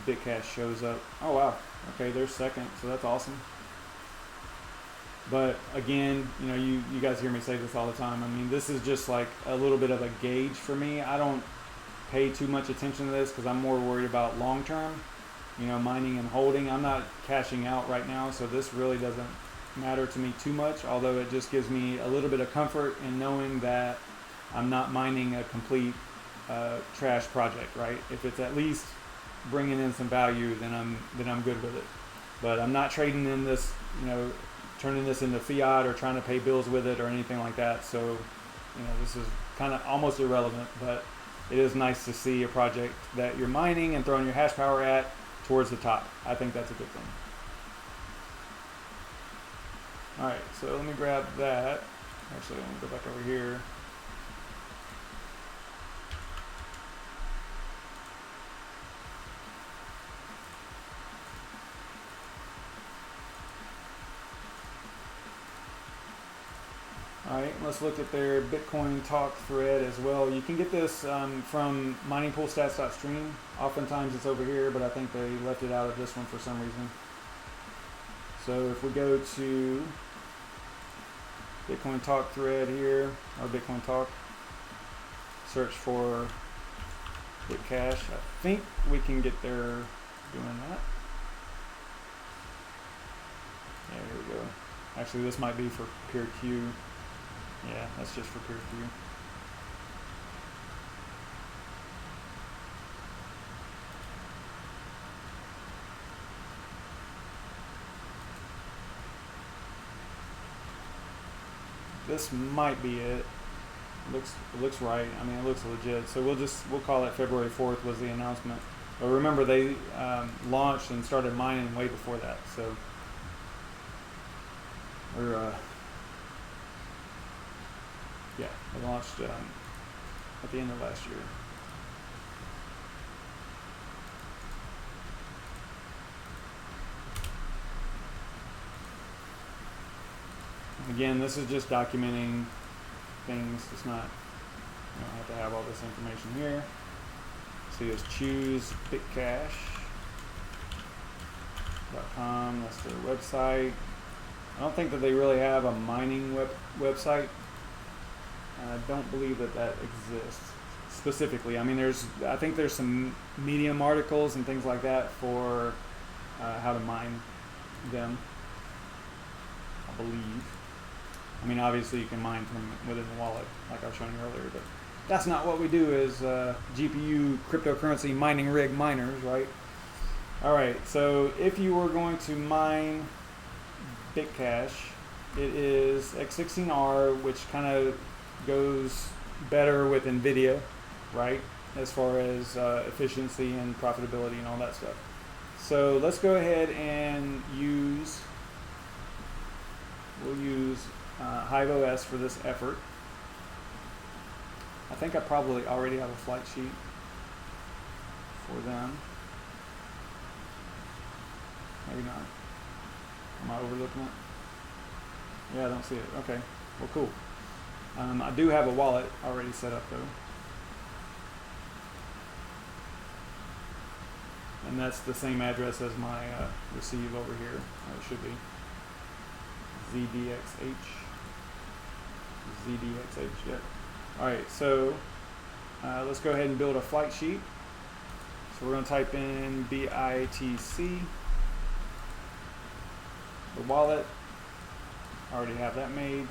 BitCash shows up. Oh wow, okay, they're second, so that's awesome. But again, you know, you guys hear me say this all the time. I mean, this is just like a little bit of a gauge for me. I don't pay too much attention to this because I'm more worried about long term, you know, mining and holding. I'm not cashing out right now, so this really doesn't matter to me too much, although it just gives me a little bit of comfort in knowing that I'm not mining a complete trash project, right? If it's at least bringing in some value, then I'm good with it. But I'm not trading in this, you know, turning this into fiat or trying to pay bills with it or anything like that. So, you know, this is kind of almost irrelevant, but it is nice to see a project that you're mining and throwing your hash power at towards the top. I think that's a good thing. All right, so let me grab that. Actually, let me go back over here. All right, let's look at their Bitcoin talk thread as well. You can get this from miningpoolstats.stream. Oftentimes it's over here, but I think they left it out of this one for some reason. So if we go to Bitcoin talk thread here, or Bitcoin talk, search for BitCash. I think we can get there doing that. Yeah, here we go. Actually, this might be for PeerQ. Yeah, that's just for PeerQ. This might be it. It looks right. I mean, it looks legit. So we'll call it February 4th was the announcement. But remember, they launched and started mining way before that. So we're yeah, they launched at the end of last year. Again, this is just documenting things. It's not, you don't have to have all this information here. So you just choose BitCash.com. That's their website. I don't think that they really have a mining website. I don't believe that exists specifically. I mean, I think there's some Medium articles and things like that for how to mine them, I believe. I mean, obviously you can mine from within the wallet, like I was showing you earlier, but that's not what we do as GPU cryptocurrency mining rig miners, right? All right, so if you were going to mine BitCash, it is x16R, which kind of goes better with NVIDIA, right? As far as efficiency and profitability and all that stuff. So let's go ahead and we'll use HiveOS for this effort. I think I probably already have a flight sheet for them. Maybe not. Am I overlooking it? Yeah, I don't see it. Okay, well, cool. I do have a wallet already set up though. And that's the same address as my receive over here. It should be ZDXH, yep. Alright, so let's go ahead and build a flight sheet. So we're going to type in BITC, the wallet. I already have that made.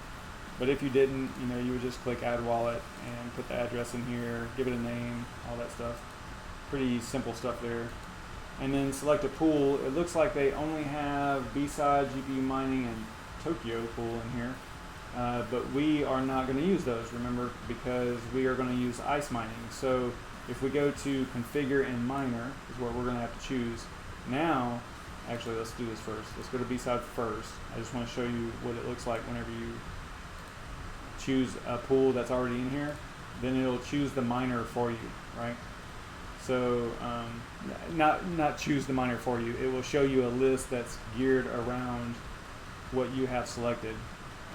But if you didn't, you would just click add wallet and put the address in here, give it a name, all that stuff. Pretty simple stuff there. And then select a pool. It looks like they only have B-side, GPU mining, and Tokyo pool in here. But we are not going to use those, remember, because we are going to use ice mining. So if we go to configure in miner is what we're going to have to choose. Now, actually, let's do this first. Let's go to B-side first. I just want to show you what it looks like whenever you choose a pool that's already in here. Then it'll choose the miner for you, right? So not choose the miner for you. It will show you a list that's geared around what you have selected,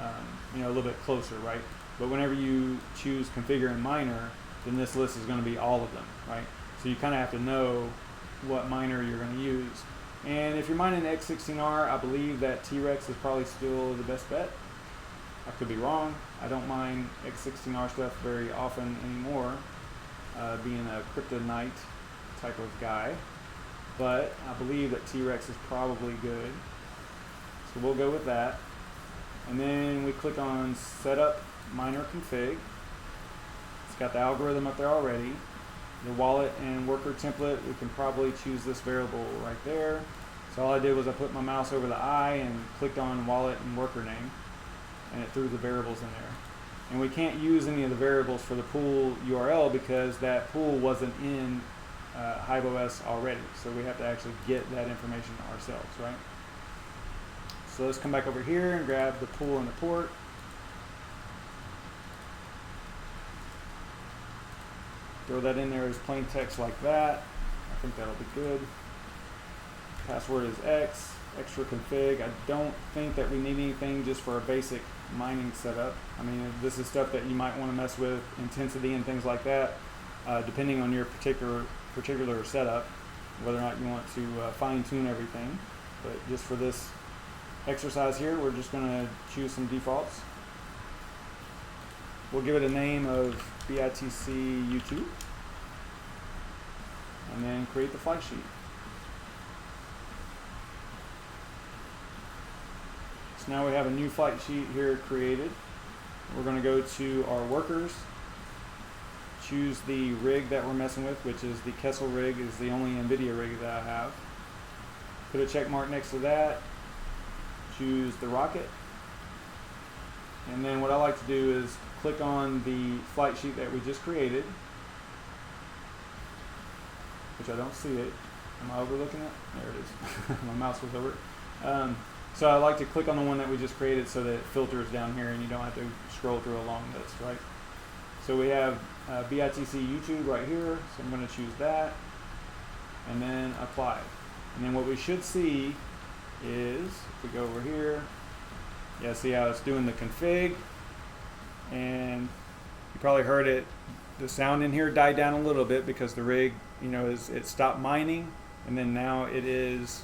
a little bit closer, right? But whenever you choose configure in miner, then this list is going to be all of them, right? So you kind of have to know what miner you're going to use. And if you're mining x16R, I believe that T-Rex is probably still the best bet. I could be wrong. I don't mine x16R stuff very often anymore, being a kryptonite type of guy. But I believe that T-Rex is probably good. So we'll go with that. And then we click on Setup Miner Config. It's got the algorithm up there already. The wallet and worker template, we can probably choose this variable right there. So all I did was I put my mouse over the I and clicked on wallet and worker name, and it threw the variables in there. And we can't use any of the variables for the pool URL because that pool wasn't in HiveOS already. So we have to actually get that information ourselves, right? So let's come back over here and grab the pool and the port. Throw that in there as plain text like that. I think that'll be good. Password is X, extra config. I don't think that we need anything just for a basic mining setup. I mean, this is stuff that you might want to mess with, intensity and things like that, depending on your particular setup, whether or not you want to fine tune everything. But just for this exercise here, we're just going to choose some defaults. We'll give it a name of BITC U2 and then create the flight sheet. So now we have a new flight sheet here created. We're going to go to our workers, choose the rig that we're messing with, which is the Kessel rig, is the only NVIDIA rig that I have. Put a check mark next to that, choose the rocket, and then what I like to do is click on the flight sheet that we just created, which I don't see it. Am I overlooking it? There it is. My mouse was over it. So I like to click on the one that we just created so that it filters down here and you don't have to scroll through a long list, right? So we have BITC YouTube right here, so I'm going to choose that and then apply. And then what we should see is, if we go over here, yeah, see how it's doing the config, and you probably heard it, the sound in here died down a little bit because the rig, it stopped mining, and then now it is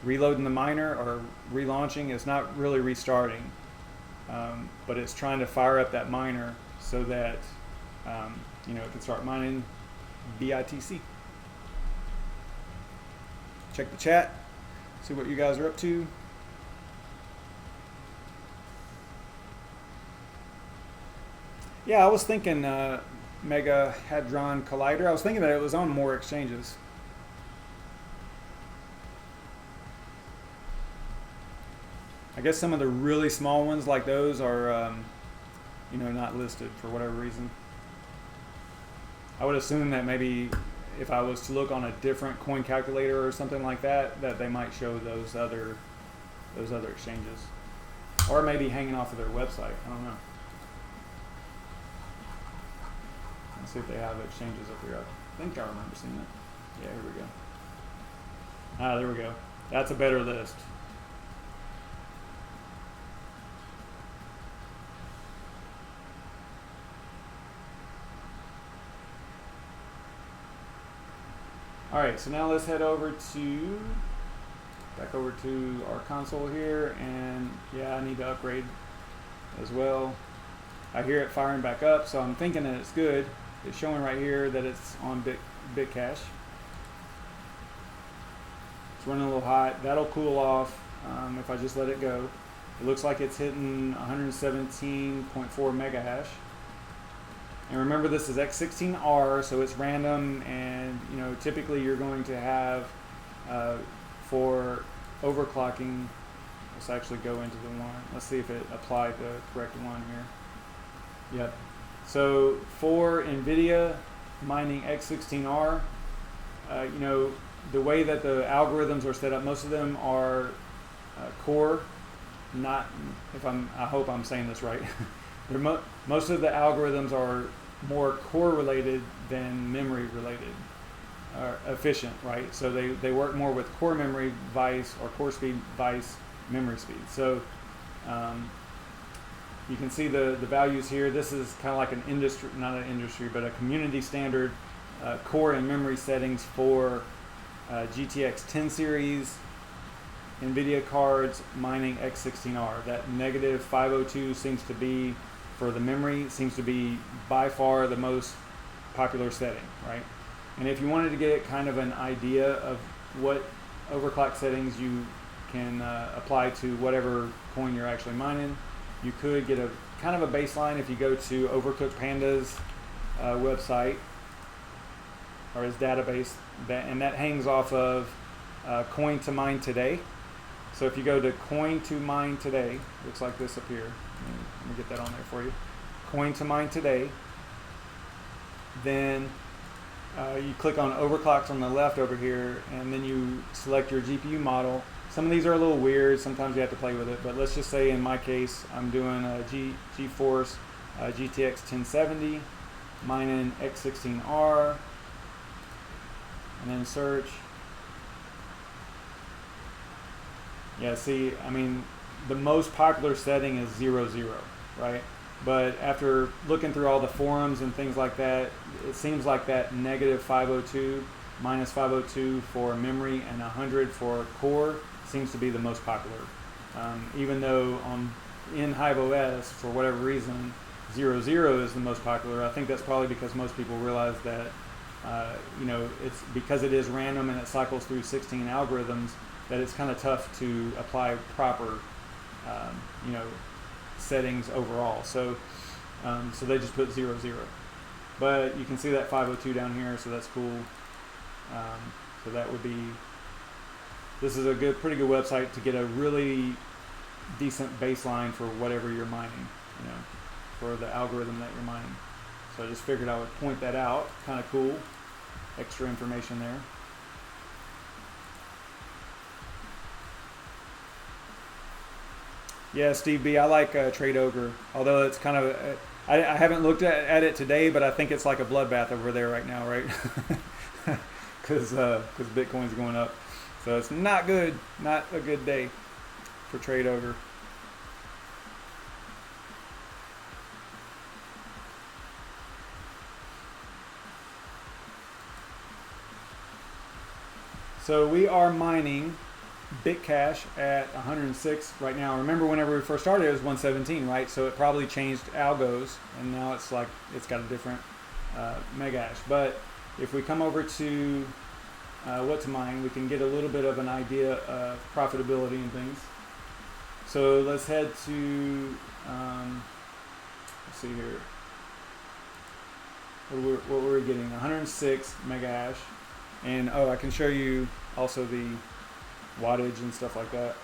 reloading the miner or relaunching. It's not really restarting, but it's trying to fire up that miner so that it can start mining BITC. Check the chat, see what you guys are up to. Yeah, I was thinking Mega Hadron Collider. I was thinking that it was on more exchanges. I guess some of the really small ones like those are, not listed for whatever reason. I would assume that maybe if I was to look on a different coin calculator or something like that, that they might show those other exchanges, or maybe hanging off of their website. I don't know. Let's see if they have exchanges up here. I think I remember seeing it. Yeah, here we go. Ah, there we go. That's a better list. All right, so now let's head over to, back over to our console here, and yeah, I need to upgrade as well. I hear it firing back up, so I'm thinking that it's good. It's showing right here that it's on BitCash. It's running a little hot. That'll cool off if I just let it go. It looks like it's hitting 117.4 mega hash. And remember, this is x16R, so it's random, and you know, typically you're going to have for overclocking. Let's actually go into the one. Let's see if it applied the correct one here. Yep. So for NVIDIA mining x16R, you know, the way that the algorithms are set up, most of them are core. Not, I hope I'm saying this right. Most of the algorithms are more core related than memory related, efficient, right? So they work more with core memory vice, or core speed vice memory speed. So you can see the values here. This is kind of like an industry, not an industry, but a community standard core and memory settings for GTX 10 series NVIDIA cards mining x16R. That -502 seems to be, for the memory, seems to be by far the most popular setting, right? And if you wanted to get kind of an idea of what overclock settings you can apply to whatever coin you're actually mining, you could get a kind of a baseline if you go to Overcooked Panda's website, or his database, and that hangs off of Coin to Mine Today. So if you go to Coin to Mine Today, looks like this up here. Let me get that on there for you. Coin to Mine Today. Then you click on overclocks on the left over here, and then you select your GPU model. Some of these are a little weird. Sometimes you have to play with it, but let's just say in my case, I'm doing a GeForce GTX 1070, mining x16R, and then search. Yeah, see, I mean, the most popular setting is 00, right? But after looking through all the forums and things like that, it seems like that -502, -502 for memory and 100 for core seems to be the most popular. Even though in HiveOS, for whatever reason, 00 is the most popular. I think that's probably because most people realize that you know, it's because it is random and it cycles through 16 algorithms, that it's kind of tough to apply proper you know, settings overall. So so they just put 00. But you can see that 502 down here, so that's cool. So that would be, this is a pretty good website to get a really decent baseline for whatever you're mining, you know, for the algorithm that you're mining. So I just figured I would point that out. Kind of cool. Extra information there. Yeah, Steve B, I like Trade Ogre, although it's kind of, I haven't looked at it today, but I think it's like a bloodbath over there right now, right? Because Bitcoin's going up. So it's not good, not a good day for Trade Ogre. So we are mining BitCash at 106 right now. Remember, whenever we first started, it was 117, right? So it probably changed algos, and now it's like it's got a different megahash. But if we come over to what to mine, we can get a little bit of an idea of profitability and things. So let's head to let's see here. What were we getting? 106 megahash, and oh, I can show you also the wattage and stuff like that.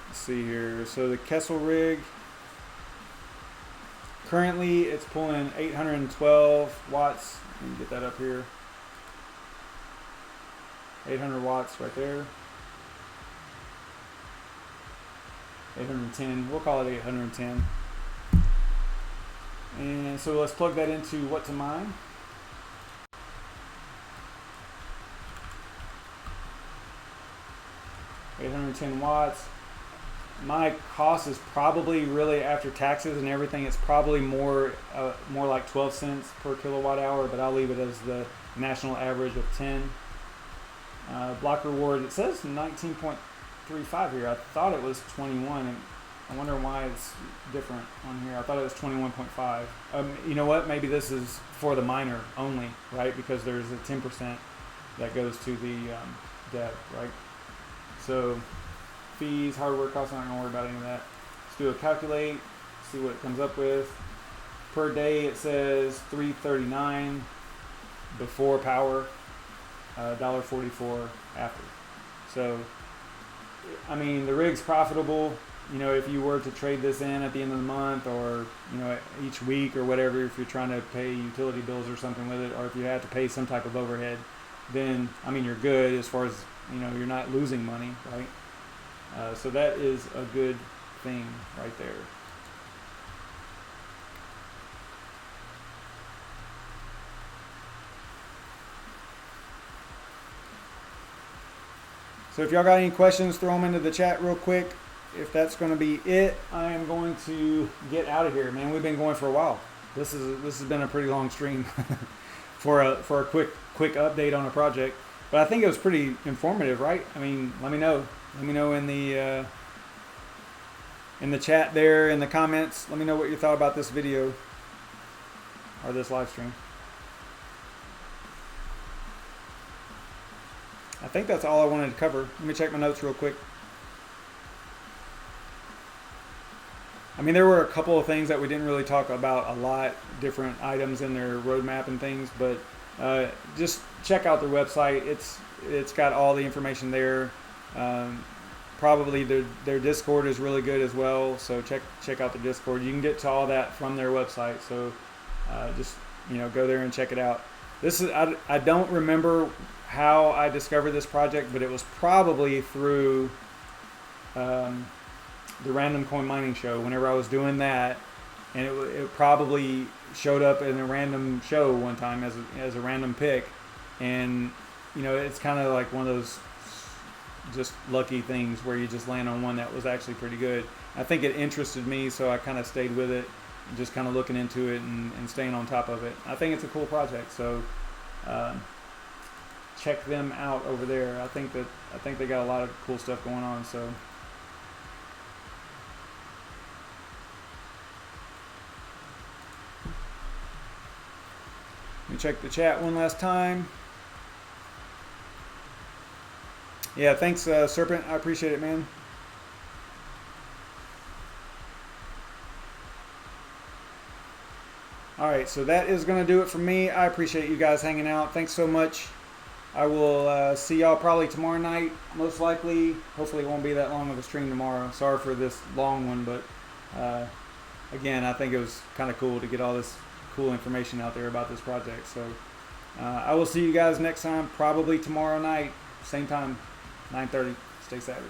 Let's see here. So the Kessel rig, currently it's pulling 812 watts. Let me get that up here. 800 watts right there. 810, we'll call it 810. And so let's plug that into what to mine. 810 watts. My cost is probably really, after taxes and everything, it's probably more like 12 cents per kilowatt hour, but I'll leave it as the national average of 10. Block reward, it says 19.35 here. I thought it was 21, and I wonder why it's different on here. I thought it was 21.5. You know what? Maybe this is for the miner only, right? Because there's a 10% that goes to the dev, right? So fees, hardware costs, I'm not gonna worry about any of that. Let's do a calculate, see what it comes up with. Per day it says $3.39 before power, $1.44 after. So, I mean, the rig's profitable. You know, if you were to trade this in at the end of the month, or, you know, each week or whatever, if you're trying to pay utility bills or something with it, or if you have to pay some type of overhead, then, I mean, you're good as far as, you know, you're not losing money, right? So that is a good thing right there. So if y'all got any questions, throw them into the chat real quick. If that's going to be it, I am going to get out of here, man. We've been going for a while. This has been a pretty long stream for a quick update on a project. But I think it was pretty informative, right? I mean, let me know. Let me know in the chat there, in the comments. Let me know what you thought about this video or this live stream. I think that's all I wanted to cover. Let me check my notes real quick. I mean, there were a couple of things that we didn't really talk about a lot, different items in their roadmap and things, but just check out their website. It's got all the information there. Probably their Discord is really good as well, so check out the Discord. You can get to all that from their website, so just, you know, go there and check it out. This is I don't remember how I discovered this project, but it was probably through the Random Coin Mining Show. Whenever I was doing that, and it probably showed up in a random show one time as a random pick, and, you know, it's kind of like one of those just lucky things where you just land on one that was actually pretty good. I think it interested me, so I kind of stayed with it, just kind of looking into it and staying on top of it. I think it's a cool project, so check them out over there. I think they got a lot of cool stuff going on. So let me check the chat one last time. Yeah, thanks, Serpent. I appreciate it, man. All right, so that is going to do it for me. I appreciate you guys hanging out. Thanks so much. I will see y'all probably tomorrow night, most likely. Hopefully it won't be that long of a stream tomorrow. Sorry for this long one, but again, I think it was kind of cool to get all this cool information out there about this project. So I will see you guys next time, probably tomorrow night, same time, 9:30. Stay savage.